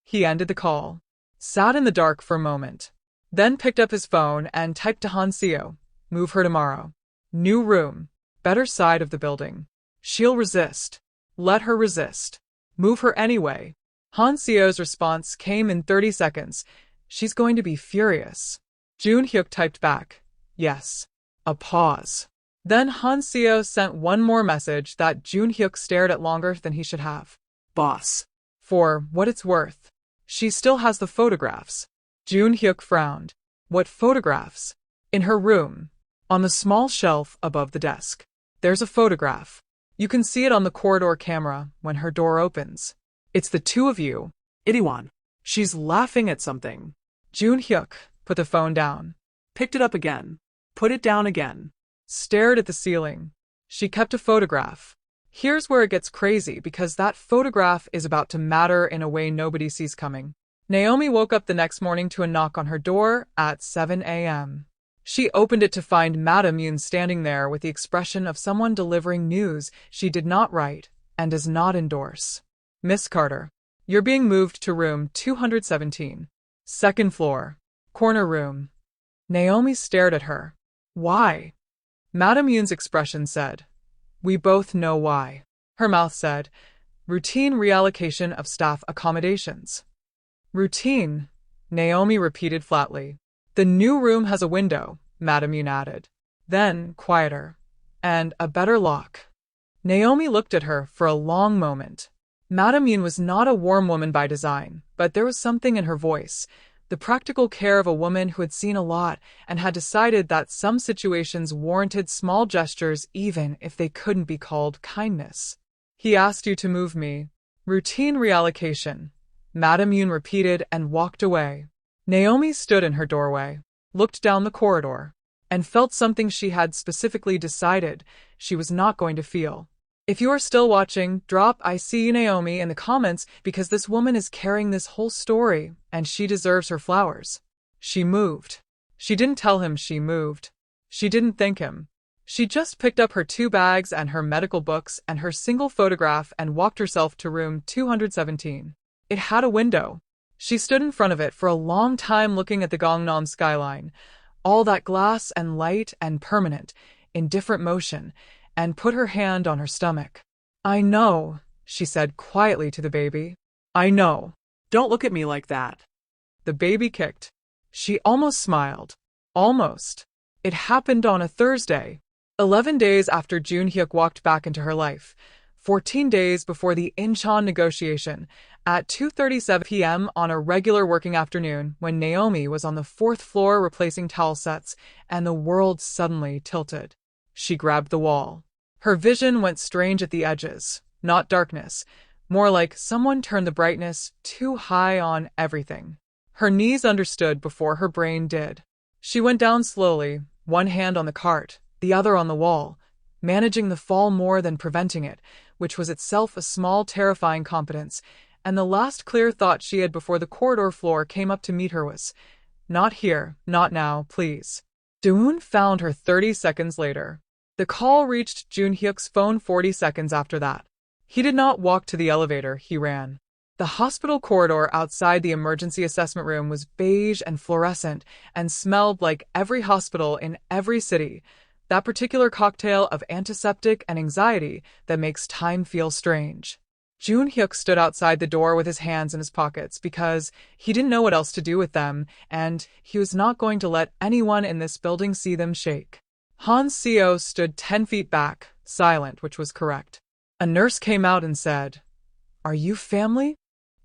He ended the call, sat in the dark for a moment, then picked up his phone and typed to Han Seo, "Move her tomorrow. New room, better side of the building. She'll resist. Let her resist. Move her anyway." Han Seo's response came in 30 seconds. "She's going to be furious." Joon-Hyuk typed back, "Yes." A pause. Then Han Seo sent one more message that Joon-Hyuk stared at longer than he should have. "Boss. For what it's worth, she still has the photographs." Joon-Hyuk frowned. "What photographs?" "In her room. On the small shelf above the desk. There's a photograph. You can see it on the corridor camera when her door opens. It's the two of you. Itaewon." "She's laughing at something." Joon-Hyuk put the phone down. Picked it up again. Put it down again. Stared at the ceiling. "She kept a photograph. Here's where it gets crazy because that photograph is about to matter in a way nobody sees coming." Naomi woke up the next morning to a knock on her door at 7 a.m. She opened it to find Madam Yoon standing there with the expression of someone delivering news she did not write and does not endorse. "Miss Carter, you're being moved to room 217. Second floor. Corner room." Naomi stared at her. "Why?" Madam Yoon's expression said, "We both know why." Her mouth said, "Routine reallocation of staff accommodations." "Routine," Naomi repeated flatly. "The new room has a window," Madam Yoon added. Then, quieter. "And a better lock." Naomi looked at her for a long moment. Madam Yoon was not a warm woman by design, but there was something in her voice, the practical care of a woman who had seen a lot and had decided that some situations warranted small gestures even if they couldn't be called kindness. "He asked you to move me." "Routine reallocation," Madam Yoon repeated and walked away. Naomi stood in her doorway, looked down the corridor, and felt something she had specifically decided she was not going to feel. If you are still watching, drop "I see you Naomi" in the comments because this woman is carrying this whole story and she deserves her flowers. She moved. She didn't tell him she moved. She didn't thank him. She just picked up her 2 bags and her medical books and her single photograph and walked herself to room 217. It had a window. She stood in front of it for a long time looking at the Gangnam skyline, all that glass and light and permanent, in different motion, and put her hand on her stomach. "I know," she said quietly to the baby. "I know. Don't look at me like that." The baby kicked. She almost smiled. Almost. It happened on a Thursday, 11 days after Joon-Hyuk walked back into her life, 14 days before the Incheon negotiation, at 2:37 p.m. on a regular working afternoon when Naomi was on the fourth floor replacing towel sets, and the world suddenly tilted. She grabbed the wall. Her vision went strange at the edges, not darkness, more like someone turned the brightness too high on everything. Her knees understood before her brain did. She went down slowly, one hand on the cart, the other on the wall, managing the fall more than preventing it, which was itself a small, terrifying competence, and the last clear thought she had before the corridor floor came up to meet her was, "Not here, not now, please." Doon found her 30 seconds later. The call reached Joon-Hyuk's phone 40 seconds after that. He did not walk to the elevator, he ran. The hospital corridor outside the emergency assessment room was beige and fluorescent and smelled like every hospital in every city, that particular cocktail of antiseptic and anxiety that makes time feel strange. Joon-Hyuk stood outside the door with his hands in his pockets because he didn't know what else to do with them, and he was not going to let anyone in this building see them shake. Han Seo stood 10 feet back, silent, which was correct. A nurse came out and said, "Are you family?"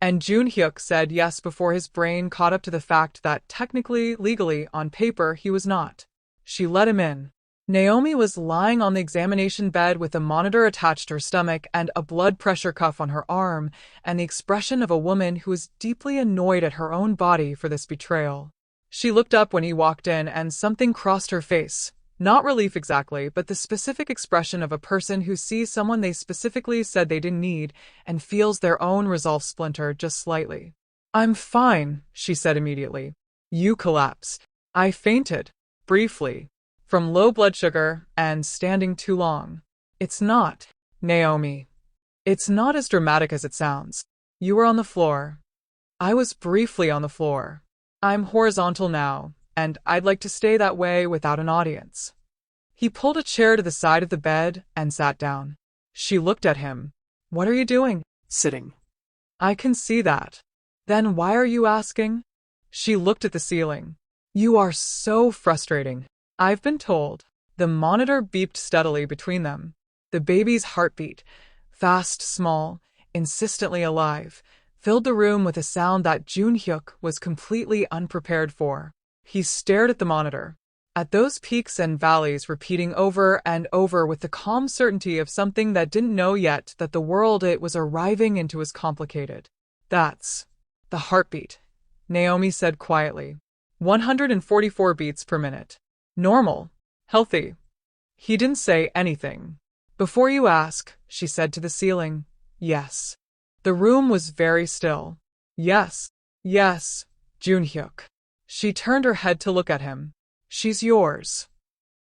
And Joon-Hyuk said yes before his brain caught up to the fact that technically, legally, on paper, he was not. She let him in. Naomi was lying on the examination bed with a monitor attached to her stomach and a blood pressure cuff on her arm, and the expression of a woman who was deeply annoyed at her own body for this betrayal. She looked up when he walked in and something crossed her face. Not relief exactly, but the specific expression of a person who sees someone they specifically said they didn't need and feels their own resolve splinter just slightly. "I'm fine," she said immediately. "You collapsed." "I fainted. Briefly. From low blood sugar and standing too long." "It's not, Naomi. It's not as dramatic as it sounds. You were on the floor. I was briefly on the floor. I'm horizontal now, and I'd like to stay that way without an audience." He pulled a chair to the side of the bed and sat down. She looked at him. "What are you doing?" Sitting. "I can see that. Then why are you asking?" She looked at the ceiling. "You are so frustrating. I've been told." The monitor beeped steadily between them. The baby's heartbeat, fast, small, insistently alive, filled the room with a sound that Joon-Hyuk was completely unprepared for. He stared at the monitor, at those peaks and valleys repeating over and over with the calm certainty of something that didn't know yet that the world it was arriving into was complicated. "That's the heartbeat," Naomi said quietly. 144 beats per minute. "Normal. Healthy." He didn't say anything. "Before you ask," she said to the ceiling, "yes." The room was very still. "Yes. Yes, Joon-Hyuk." She turned her head to look at him. "She's yours."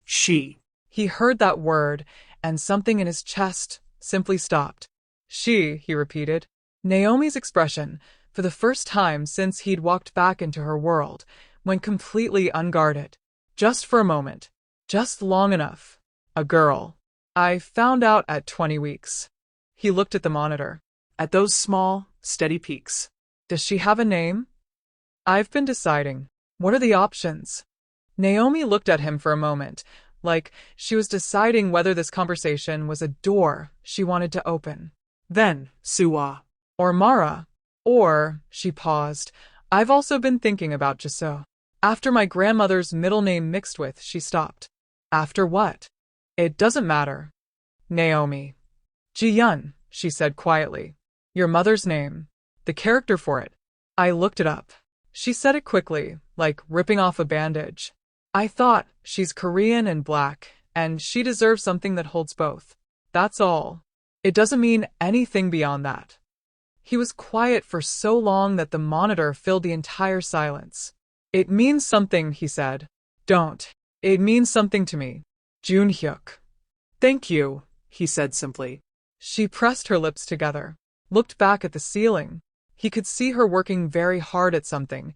She. He heard that word, and something in his chest simply stopped. "She," he repeated. Naomi's expression, for the first time since he'd walked back into her world, went completely unguarded. Just for a moment. Just long enough. "A girl. I found out at 20 weeks. He looked at the monitor. At those small, steady peaks. "Does she have a name?" "I've been deciding. What are the options?" Naomi looked at him for a moment, like she was deciding whether this conversation was a door she wanted to open. Then, Suwa. Or Mara. Or, she paused, "I've also been thinking about Jisoo." After my grandmother's middle name mixed with, she stopped. "After what?" "It doesn't matter." "Naomi." "Ji-Yun," she said quietly. "Your mother's name. The character for it." I looked it up. She said it quickly, like ripping off a bandage. "I thought, she's Korean and black, and she deserves something that holds both. That's all. It doesn't mean anything beyond that." He was quiet for so long that the monitor filled the entire silence. "It means something," he said. "Don't. It means something to me. Joon-Hyuk." "Thank you," he said simply. She pressed her lips together, looked back at the ceiling. He could see her working very hard at something,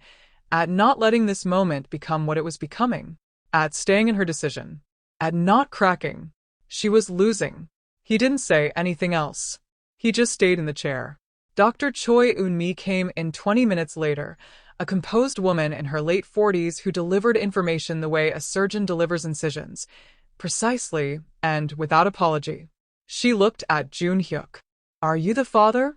at not letting this moment become what it was becoming, at staying in her decision, at not cracking. She was losing. He didn't say anything else. He just stayed in the chair. Dr. Choi Eun-mi came in 20 minutes later, a composed woman in her late 40s who delivered information the way a surgeon delivers incisions, precisely and without apology. She looked at Joon-Hyuk. "Are you the father?"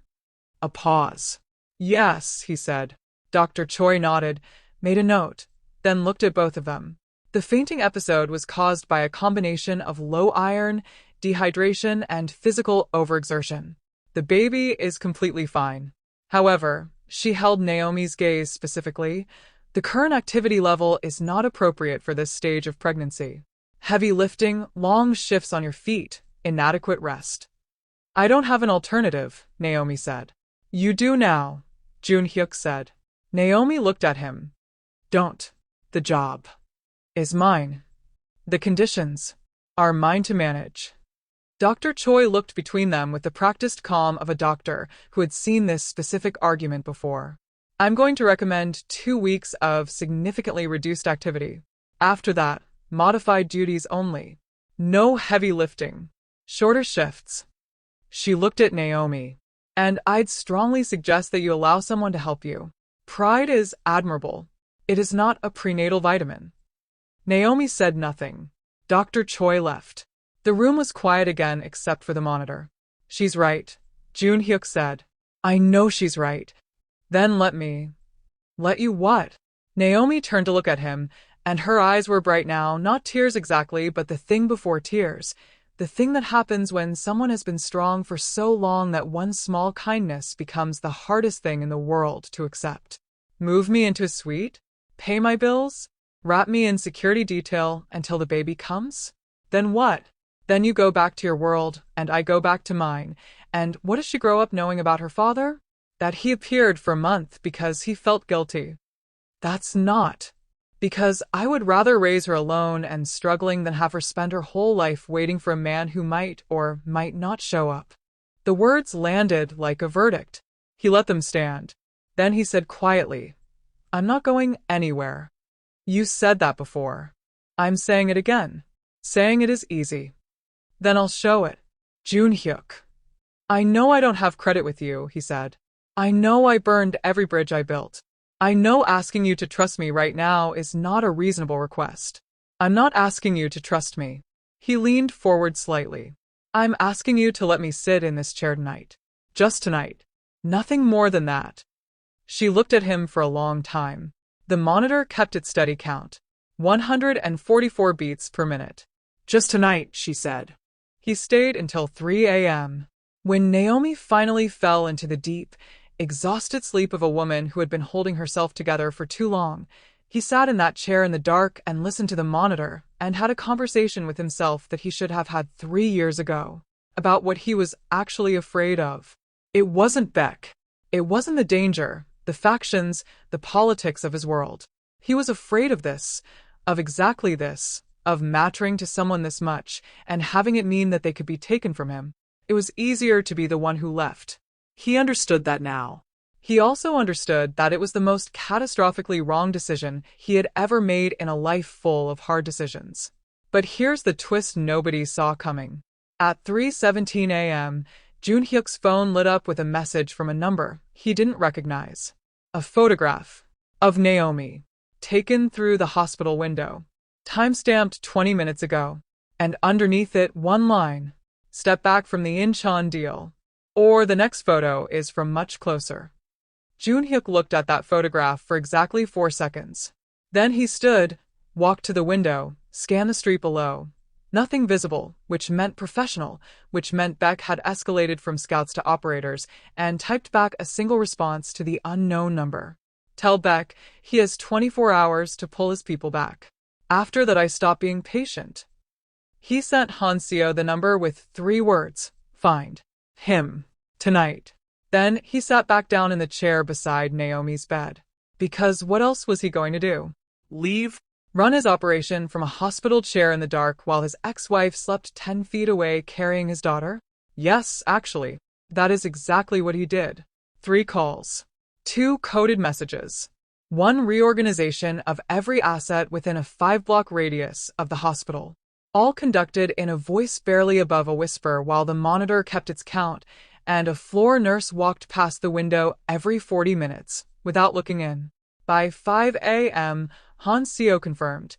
A pause. "Yes," he said. Dr. Choi nodded, made a note, then looked at both of them. The fainting episode was caused by a combination of low iron, dehydration, and physical overexertion. The baby is completely fine. However, she held Naomi's gaze specifically. The current activity level is not appropriate for this stage of pregnancy. Heavy lifting, long shifts on your feet, inadequate rest. "I don't have an alternative," Naomi said. "You do now," Joon-Hyuk said. Naomi looked at him. "Don't. The job is mine. The conditions are mine to manage." Dr. Choi looked between them with the practiced calm of a doctor who had seen this specific argument before. "I'm going to recommend 2 weeks of significantly reduced activity. After that, modified duties only. No heavy lifting. Shorter shifts." She looked at Naomi. "And I'd strongly suggest that you allow someone to help you. Pride is admirable. It is not a prenatal vitamin." Naomi said nothing. Dr. Choi left. The room was quiet again except for the monitor. "She's right," Joon-Hyuk said. "I know she's right." "Then let me." "Let you what?" Naomi turned to look at him, and her eyes were bright now, not tears exactly, but the thing before tears. The thing that happens when someone has been strong for so long that one small kindness becomes the hardest thing in the world to accept. "Move me into a suite? Pay my bills? Wrap me in security detail until the baby comes? Then what? Then you go back to your world, and I go back to mine. And what does she grow up knowing about her father? That he appeared for a month because he felt guilty. That's not. Because I would rather raise her alone and struggling than have her spend her whole life waiting for a man who might or might not show up." The words landed like a verdict. He let them stand. Then he said quietly, "I'm not going anywhere." "You said that before." "I'm saying it again. Saying it is easy." "Then I'll show it." Joon-Hyuk. "I know I don't have credit with you," he said. "I know I burned every bridge I built. I know asking you to trust me right now is not a reasonable request. I'm not asking you to trust me." He leaned forward slightly. "I'm asking you to let me sit in this chair tonight. Just tonight. Nothing more than that." She looked at him for a long time. The monitor kept its steady count. 144 beats per minute. "Just tonight," she said. He stayed until 3 a.m. When Naomi finally fell into the deep, exhausted sleep of a woman who had been holding herself together for too long, he sat in that chair in the dark and listened to the monitor and had a conversation with himself that he should have had 3 years ago, about what he was actually afraid of. It wasn't Beck. It wasn't the danger, the factions, the politics of his world. He was afraid of this, of exactly this, of mattering to someone this much and having it mean that they could be taken from him. It was easier to be the one who left. He understood that now. He also understood that it was the most catastrophically wrong decision he had ever made in a life full of hard decisions. But here's the twist nobody saw coming. At 3:17 a.m., Joon-Hyuk's phone lit up with a message from a number he didn't recognize. A photograph of Naomi, taken through the hospital window. Time-stamped 20 minutes ago. And underneath it, one line. "Step back from the Incheon deal. Or the next photo is from much closer." Joon-Hyuk looked at that photograph for exactly 4 seconds. Then he stood, walked to the window, scanned the street below. Nothing visible, which meant professional, which meant Beck had escalated from scouts to operators, and typed back a single response to the unknown number. "Tell Beck he has 24 hours to pull his people back. After that I stop being patient." He sent Hanseo the number with 3 words. "Find him tonight." Then he sat back down in the chair beside Naomi's bed. Because what else was he going to do? Leave? Run his operation from a hospital chair in the dark while his ex-wife slept 10 feet away carrying his daughter? Yes, actually, that is exactly what he did. 3 calls. 2 coded messages. 1 reorganization of every asset within a 5-block radius of the hospital. All conducted in a voice barely above a whisper while the monitor kept its count, and a floor nurse walked past the window every 40 minutes, without looking in. By 5 a.m., Han Seo confirmed.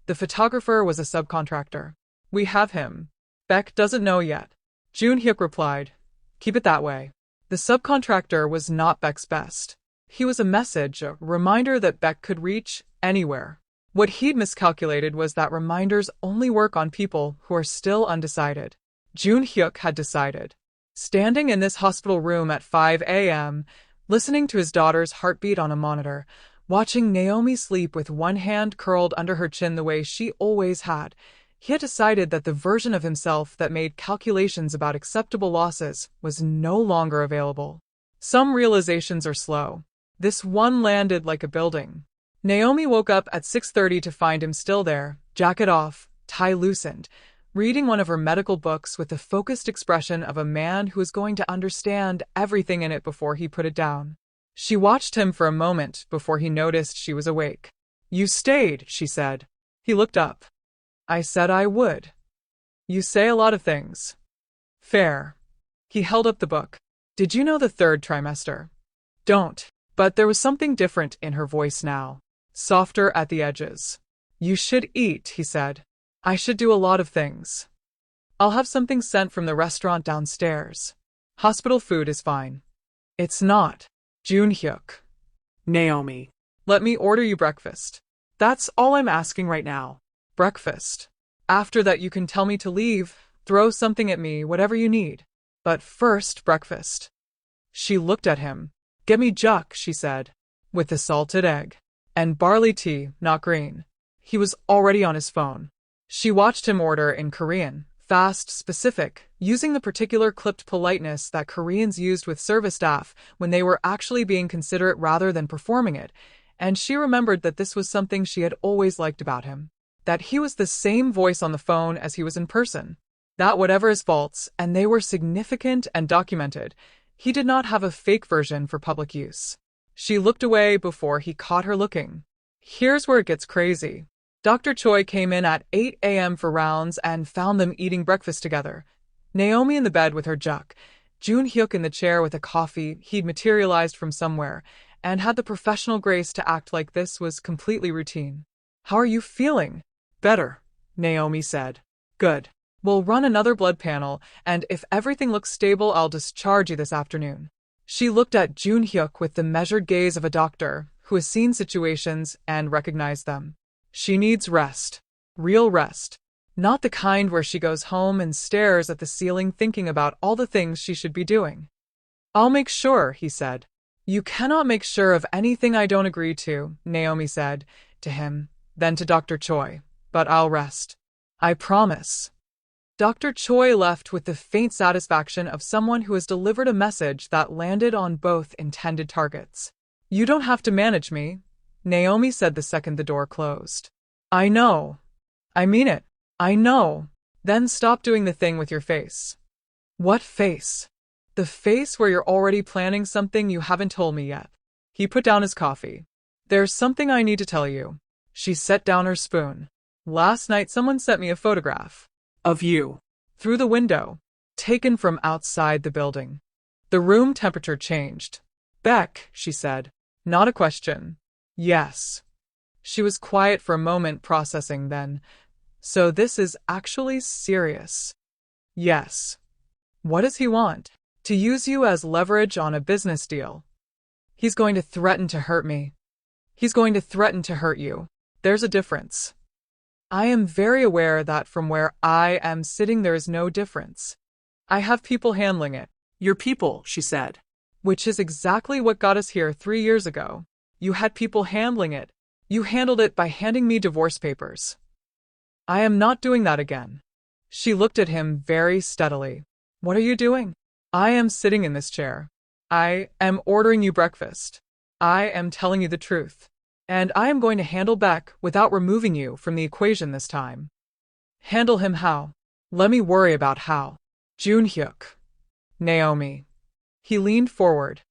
The photographer was a subcontractor. We have him. Beck doesn't know yet. Joon-Hyuk replied. Keep it that way. The subcontractor was not Beck's best. He was a message, a reminder that Beck could reach anywhere. What he'd miscalculated was that reminders only work on people who are still undecided. Joon-Hyuk had decided. Standing in this hospital room at 5 a.m., listening to his daughter's heartbeat on a monitor, watching Naomi sleep with one hand curled under her chin the way she always had, he had decided that the version of himself that made calculations about acceptable losses was no longer available. Some realizations are slow. This one landed like a building. Naomi woke up at 6:30 to find him still there, jacket off, tie loosened, reading one of her medical books with the focused expression of a man who is going to understand everything in it before he put it down. She watched him for a moment before he noticed she was awake. You stayed, she said. He looked up. I said I would. You say a lot of things. Fair. He held up the book. Did you know the third trimester? Don't. But there was something different in her voice now. Softer at the edges. You should eat, he said. I should do a lot of things. I'll have something sent from the restaurant downstairs. Hospital food is fine. It's not. Joon-Hyuk. Naomi. Let me order you breakfast. That's all I'm asking right now. Breakfast. After that you can tell me to leave, throw something at me, whatever you need. But first, breakfast. She looked at him. Get me juk, she said. With the salted egg. And barley tea, not green. He was already on his phone. She watched him order in Korean, fast, specific, using the particular clipped politeness that Koreans used with service staff when they were actually being considerate rather than performing it, and she remembered that this was something she had always liked about him. That he was the same voice on the phone as he was in person. That whatever his faults, and they were significant and documented, he did not have a fake version for public use. She looked away before he caught her looking. Here's where it gets crazy. Dr. Choi came in at 8 a.m. for rounds and found them eating breakfast together. Naomi in the bed with her juk, Joon-Hyuk in the chair with a coffee he'd materialized from somewhere, and had the professional grace to act like this was completely routine. How are you feeling? Better, Naomi said. Good. We'll run another blood panel, and if everything looks stable, I'll discharge you this afternoon. She looked at Joon-Hyuk with the measured gaze of a doctor who has seen situations and recognized them. She needs rest. Real rest. Not the kind where she goes home and stares at the ceiling thinking about all the things she should be doing. I'll make sure, he said. You cannot make sure of anything I don't agree to, Naomi said to him, then to Dr. Choi. But I'll rest. I promise. Dr. Choi left with the faint satisfaction of someone who has delivered a message that landed on both intended targets. You don't have to manage me, Naomi said the second the door closed. I know. I mean it. I know. Then stop doing the thing with your face. What face? The face where you're already planning something you haven't told me yet. He put down his coffee. There's something I need to tell you. She set down her spoon. Last night someone sent me a photograph. Of you. Through the window. Taken from outside the building. The room temperature changed. Beck, she said. Not a question. Yes. She was quiet for a moment, processing then. So this is actually serious. Yes. What does he want? To use you as leverage on a business deal. He's going to threaten to hurt me. He's going to threaten to hurt you. There's a difference. I am very aware that from where I am sitting there is no difference. I have people handling it. Your people, she said. Which is exactly what got us here 3 years ago. You had people handling it. You handled it by handing me divorce papers. I am not doing that again. She looked at him very steadily. What are you doing? I am sitting in this chair. I am ordering you breakfast. I am telling you the truth. And I am going to handle Beck without removing you from the equation this time. Handle him how? Let me worry about how. Joon-Hyuk. Naomi. He leaned forward.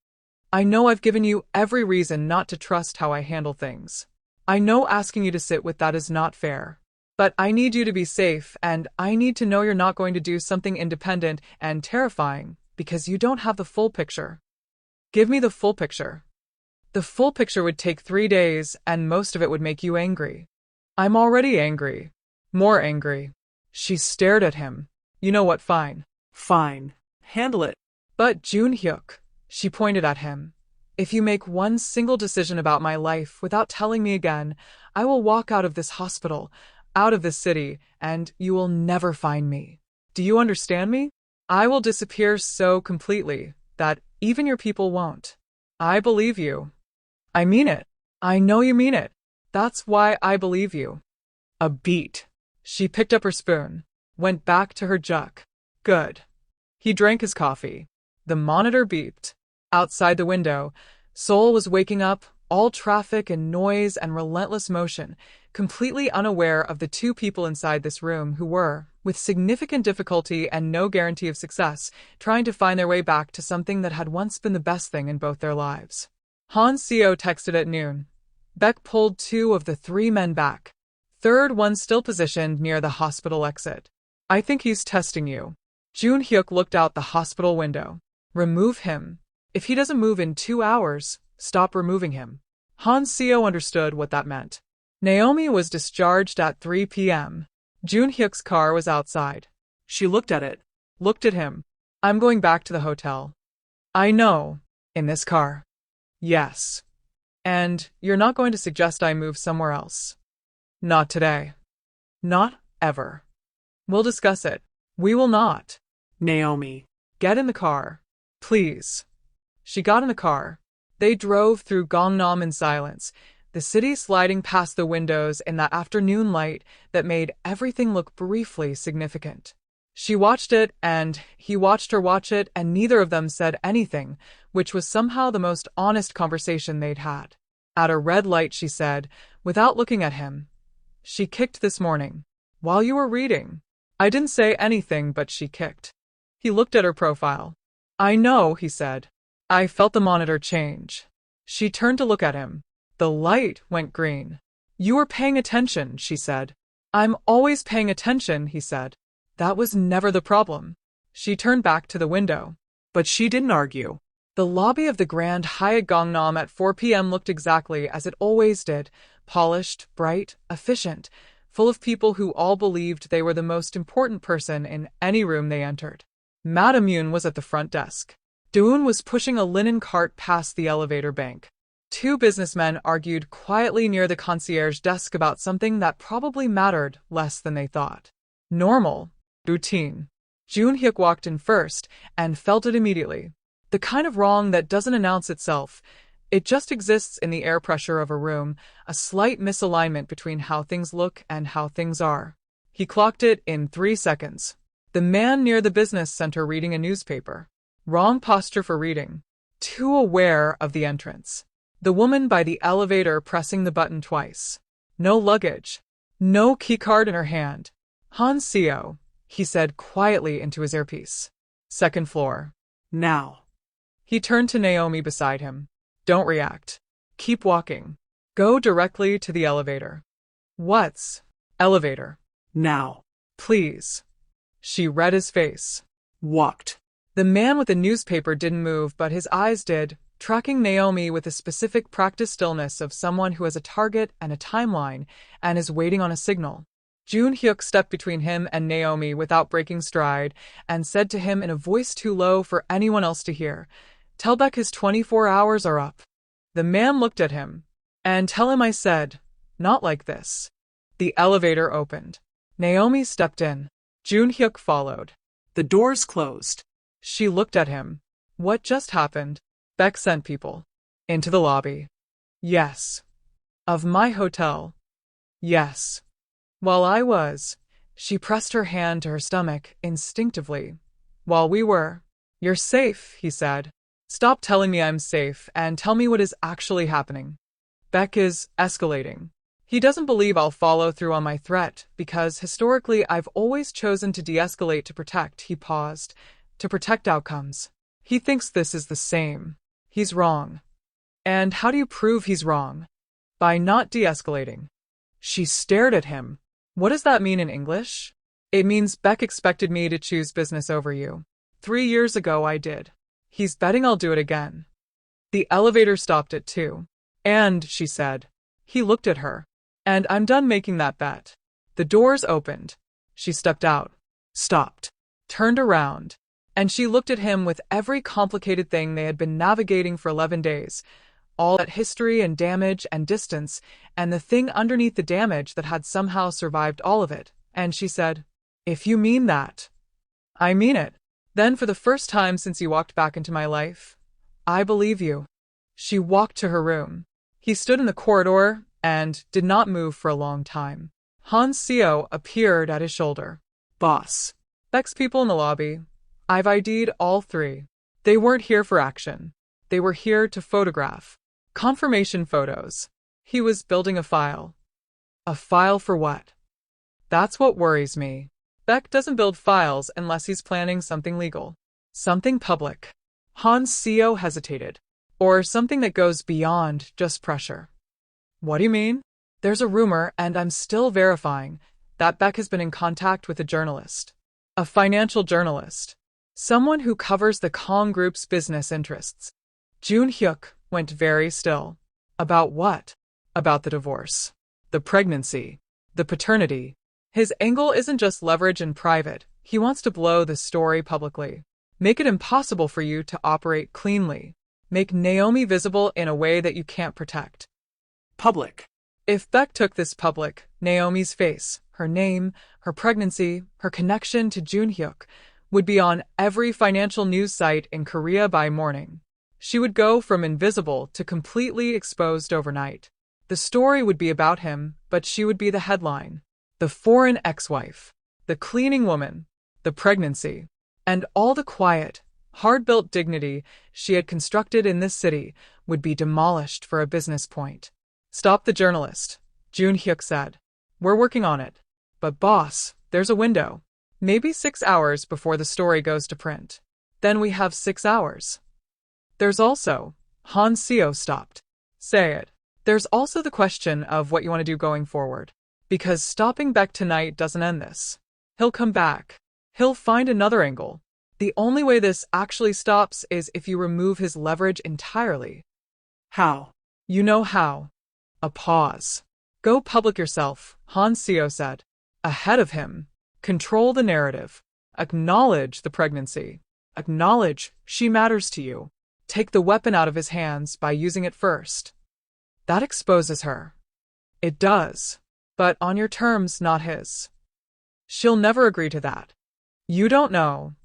I know I've given you every reason not to trust how I handle things. I know asking you to sit with that is not fair. But I need you to be safe, and I need to know you're not going to do something independent and terrifying, because you don't have the full picture. Give me the full picture. The full picture would take 3 days, and most of it would make you angry. I'm already angry. More angry. She stared at him. You know what, fine. Fine. Handle it. But Joon-Hyuk, she pointed at him. If you make one single decision about my life without telling me again, I will walk out of this hospital, out of this city, and you will never find me. Do you understand me? I will disappear so completely that even your people won't. I believe you. I mean it. I know you mean it. That's why I believe you. A beat. She picked up her spoon, went back to her jug. Good. He drank his coffee. The monitor beeped. Outside the window, Seoul was waking up, all traffic and noise and relentless motion, completely unaware of the two people inside this room who were, with significant difficulty and no guarantee of success, trying to find their way back to something that had once been the best thing in both their lives. Han Seo texted at noon. Beck pulled 2 of the 3 men back. Third one still positioned near the hospital exit. I think he's testing you. Joon-Hyuk looked out the hospital window. Remove him. If he doesn't move in 2 hours, stop removing him. Han Seo understood what that meant. Naomi was discharged at 3 p.m. Joon-Hyuk's car was outside. She looked at it. Looked at him. I'm going back to the hotel. I know. In this car. Yes. And you're not going to suggest I move somewhere else. Not today. Not ever. We'll discuss it. We will not. Naomi. Get in the car. Please. She got in the car. They drove through Gangnam in silence, the city sliding past the windows in that afternoon light that made everything look briefly significant. She watched it, and he watched her watch it, and neither of them said anything, which was somehow the most honest conversation they'd had. At a red light, she said, without looking at him. She kicked this morning. While you were reading. I didn't say anything, but she kicked. He looked at her profile. I know, he said. I felt the monitor change. She turned to look at him. The light went green. You were paying attention, she said. I'm always paying attention, he said. That was never the problem. She turned back to the window. But she didn't argue. The lobby of the Grand Hyatt Gangnam at 4 p.m. looked exactly as it always did, polished, bright, efficient, full of people who all believed they were the most important person in any room they entered. Madame Yoon was at the front desk. Doon was pushing a linen cart past the elevator bank. 2 businessmen argued quietly near the concierge desk about something that probably mattered less than they thought. Normal. Routine. Joon-Hyuk walked in first and felt it immediately. The kind of wrong that doesn't announce itself. It just exists in the air pressure of a room, a slight misalignment between how things look and how things are. He clocked it in 3 seconds. The man near the business center reading a newspaper. Wrong posture for reading. Too aware of the entrance. The woman by the elevator pressing the button twice. No luggage. No keycard in her hand. Han Seo, he said quietly into his earpiece. 2nd floor. Now. He turned to Naomi beside him. Don't react. Keep walking. Go directly to the elevator. What's elevator? Now. Please. She read his face. Walked. The man with the newspaper didn't move, but his eyes did, tracking Naomi with the specific practiced stillness of someone who has a target and a timeline and is waiting on a signal. Joon-Hyuk stepped between him and Naomi without breaking stride and said to him in a voice too low for anyone else to hear, Tell Beck his 24 hours are up. The man looked at him. And tell him I said, not like this. The elevator opened. Naomi stepped in. Joon-Hyuk followed. The doors closed. She looked at him. What just happened? Beck sent people. Into the lobby. Yes. Of my hotel. Yes. While I was. She pressed her hand to her stomach, instinctively. While we were. You're safe, he said. Stop telling me I'm safe and tell me what is actually happening. Beck is escalating. He doesn't believe I'll follow through on my threat because historically I've always chosen to de-escalate to protect, he paused, to protect outcomes. He thinks this is the same. He's wrong. And how do you prove he's wrong? By not de-escalating. She stared at him. What does that mean in English? It means Beck expected me to choose business over you. 3 years ago I did. He's betting I'll do it again. The elevator stopped at 2. And, she said. He looked at her. And I'm done making that bet. The doors opened. She stepped out. Stopped. Turned around. And she looked at him with every complicated thing they had been navigating for 11 days. All that history and damage and distance, and the thing underneath the damage that had somehow survived all of it. And she said, "If you mean that." "I mean it." Then for the first time since you walked back into my life, "I believe you." She walked to her room. He stood in the corridor and did not move for a long time. Han Seo appeared at his shoulder. Boss. "Beck's people in the lobby. I've ID'd all 3. They weren't here for action. They were here to photograph. Confirmation photos." He was building a file. A file for what? That's what worries me. Beck doesn't build files unless he's planning something legal. Something public. Han Seo hesitated. Or something that goes beyond just pressure. What do you mean? There's a rumor, and I'm still verifying, that Beck has been in contact with a journalist. A financial journalist. Someone who covers the Kong Group's business interests. Joon-Hyuk went very still. About what? About the divorce. The pregnancy. The paternity. His angle isn't just leverage in private. He wants to blow the story publicly. Make it impossible for you to operate cleanly. Make Naomi visible in a way that you can't protect. Public. If Beck took this public, Naomi's face, her name, her pregnancy, her connection to Joon-Hyuk, would be on every financial news site in Korea by morning. She would go from invisible to completely exposed overnight. The story would be about him, but she would be the headline. The foreign ex-wife. The cleaning woman. The pregnancy. And all the quiet, hard-built dignity she had constructed in this city would be demolished for a business point. "Stop the journalist," Joon-Hyuk said. "We're working on it. But boss, there's a window. Maybe 6 hours before the story goes to print. Then we have 6 hours. There's also," Han Seo stopped. "Say it. There's also the question of what you want to do going forward. Because stopping Beck tonight doesn't end this. He'll come back. He'll find another angle. The only way this actually stops is if you remove his leverage entirely." How? "You know how." A pause. "Go public yourself," Han Seo said. Ahead of him. Control the narrative. Acknowledge the pregnancy. Acknowledge she matters to you. Take the weapon out of his hands by using it first. That exposes her. It does. But on your terms, not his. She'll never agree to that. You don't know.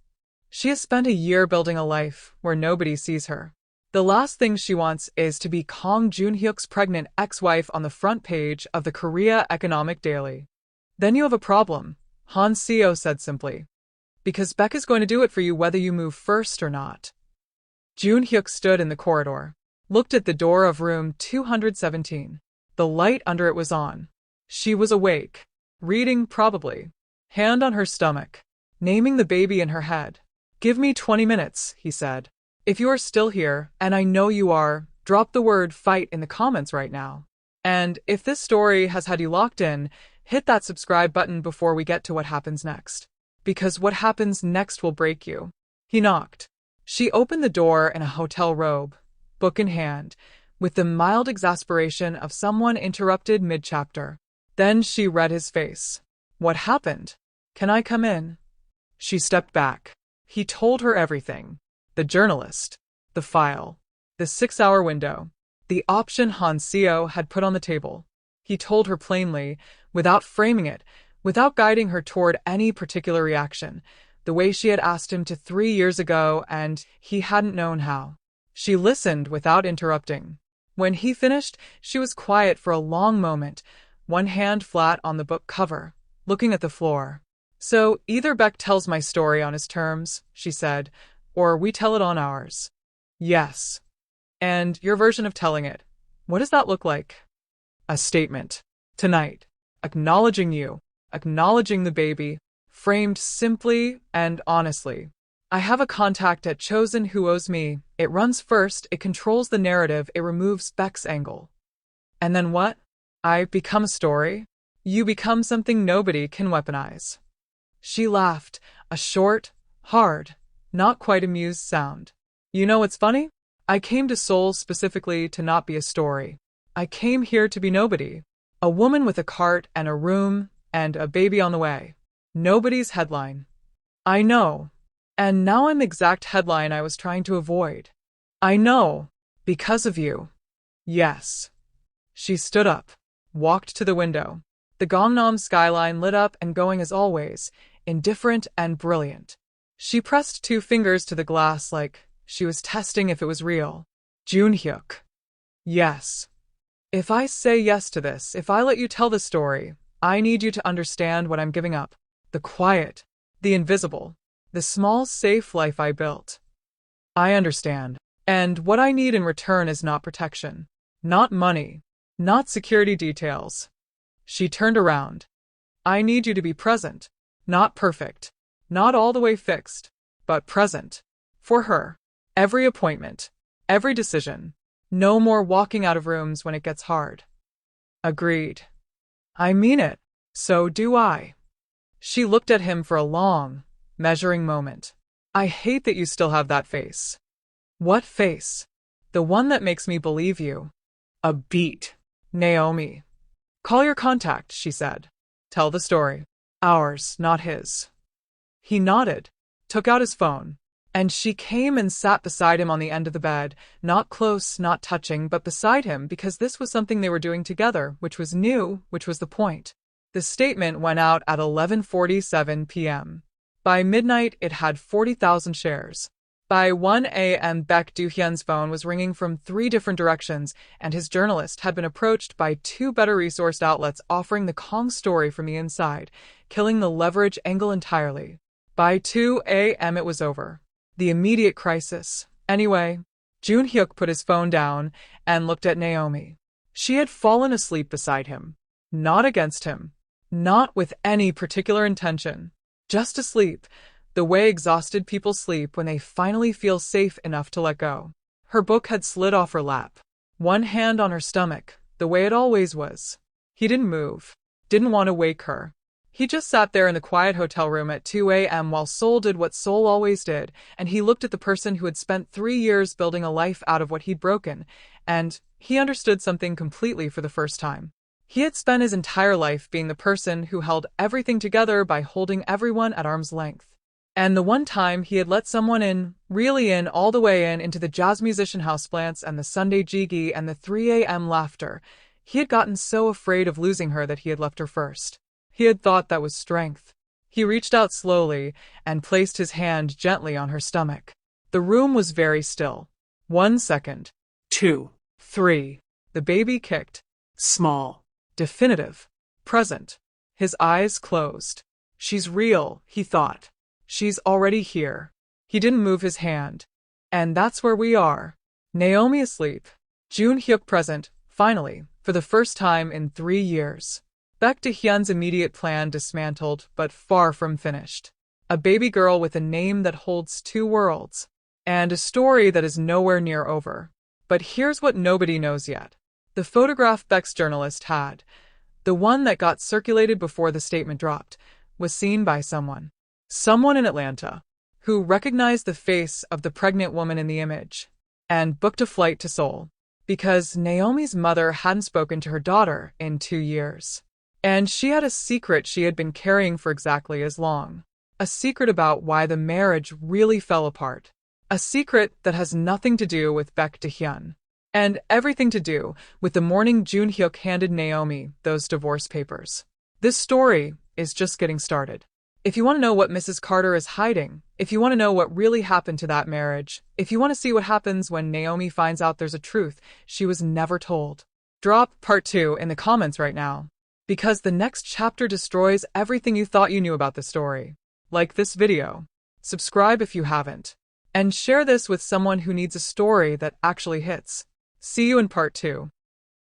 She has spent a year building a life where nobody sees her. The last thing she wants is to be Kong Joon-Hyuk's pregnant ex-wife on the front page of the Korea Economic Daily. Then you have a problem, Han Seo said simply. Because Beck is going to do it for you whether you move first or not. Joon-Hyuk stood in the corridor, looked at the door of room 217. The light under it was on. She was awake, reading probably, hand on her stomach, naming the baby in her head. "Give me 20 minutes, he said. If you are still here, and I know you are, drop the word fight in the comments right now. And if this story has had you locked in, hit that subscribe button before we get to what happens next. Because what happens next will break you." He knocked. She opened the door in a hotel robe, book in hand, with the mild exasperation of someone interrupted mid-chapter. Then she read his face. "What happened? Can I come in?" She stepped back. He told her everything. The journalist. The file. The 6-hour window. The option Han Seo had put on the table. He told her plainly, without framing it, without guiding her toward any particular reaction, the way she had asked him to 3 years ago, and he hadn't known how. She listened without interrupting. When he finished, she was quiet for a long moment, one hand flat on the book cover, looking at the floor. "So, either Beck tells my story on his terms," she said, "or we tell it on ours." "Yes." "And your version of telling it, what does that look like?" "A statement. Tonight. Acknowledging you. Acknowledging the baby. Framed simply and honestly. I have a contact at Chosen who owes me. It runs first, it controls the narrative, it removes Beck's angle. And then what? I become a story? You become something nobody can weaponize." She laughed, a short, hard, not quite amused sound. "You know what's funny? I came to Seoul specifically to not be a story. I came here to be nobody. A woman with a cart and a room and a baby on the way. Nobody's headline. I know. And now I'm the exact headline I was trying to avoid. I know. Because of you. Yes. She stood up, walked to the window. The Gangnam skyline lit up and going as always, indifferent and brilliant. She pressed 2 fingers to the glass like she was testing if it was real. Joon-Hyuk. Yes. If I say yes to this, if I let you tell the story, I need you to understand what I'm giving up. The quiet, the invisible, the small, safe life I built. I understand. And what I need in return is not protection, not money, not security details. She turned around. I need you to be present, not perfect, not all the way fixed, but present. For her. Every appointment, every decision. No more walking out of rooms when it gets hard. Agreed. I mean it. So do I. She looked at him for a long, measuring moment. I hate that you still have that face. What face? The one that makes me believe you. A beat. Naomi. Call your contact, she said. Tell the story. Ours, not his. He nodded, took out his phone, and she came and sat beside him on the end of the bed, not close, not touching, but beside him because this was something they were doing together, which was new, which was the point. The statement went out at 11:47 p.m. By midnight, it had 40,000 shares. By 1 a.m., Baek Do-hyun's phone was ringing from 3 different directions, and his journalist had been approached by 2 better-resourced outlets offering the Kong story from the inside, killing the leverage angle entirely. By 2 a.m., it was over. The immediate crisis. Anyway, Joon-Hyuk put his phone down and looked at Naomi. She had fallen asleep beside him. Not against him. Not with any particular intention. Just asleep. The way exhausted people sleep when they finally feel safe enough to let go. Her book had slid off her lap. One hand on her stomach, the way it always was. He didn't move. Didn't want to wake her. He just sat there in the quiet hotel room at 2 a.m. while Seoul did what Seoul always did, and he looked at the person who had spent 3 years building a life out of what he'd broken, and he understood something completely for the first time. He had spent his entire life being the person who held everything together by holding everyone at arm's length. And the one time he had let someone in, really in, all the way in, into the jazz musician houseplants and the Sunday jiggy and the 3 a.m. laughter, he had gotten so afraid of losing her that he had left her first. He had thought that was strength. He reached out slowly and placed his hand gently on her stomach. The room was very still. 1 second. 2. 3. The baby kicked. Small. Definitive. Present. His eyes closed. She's real, he thought. She's already here. He didn't move his hand. And that's where we are. Naomi asleep. Joon-Hyuk present, finally, for the first time in 3 years. Baek Do-hyun's immediate plan dismantled, but far from finished. A baby girl with a name that holds 2 worlds. And a story that is nowhere near over. But here's what nobody knows yet. The photograph Baek's journalist had, the one that got circulated before the statement dropped, was seen by someone. Someone in Atlanta, who recognized the face of the pregnant woman in the image, and booked a flight to Seoul, because Naomi's mother hadn't spoken to her daughter in 2 years. And she had a secret she had been carrying for exactly as long. A secret about why the marriage really fell apart. A secret that has nothing to do with Baek Do-hyun, and everything to do with the morning Joon-Hyuk handed Naomi those divorce papers. This story is just getting started. If you want to know what Mrs. Carter is hiding, if you want to know what really happened to that marriage, if you want to see what happens when Naomi finds out there's a truth she was never told, drop part 2 in the comments right now. Because the next chapter destroys everything you thought you knew about the story. Like this video. Subscribe if you haven't. And share this with someone who needs a story that actually hits. See you in part 2.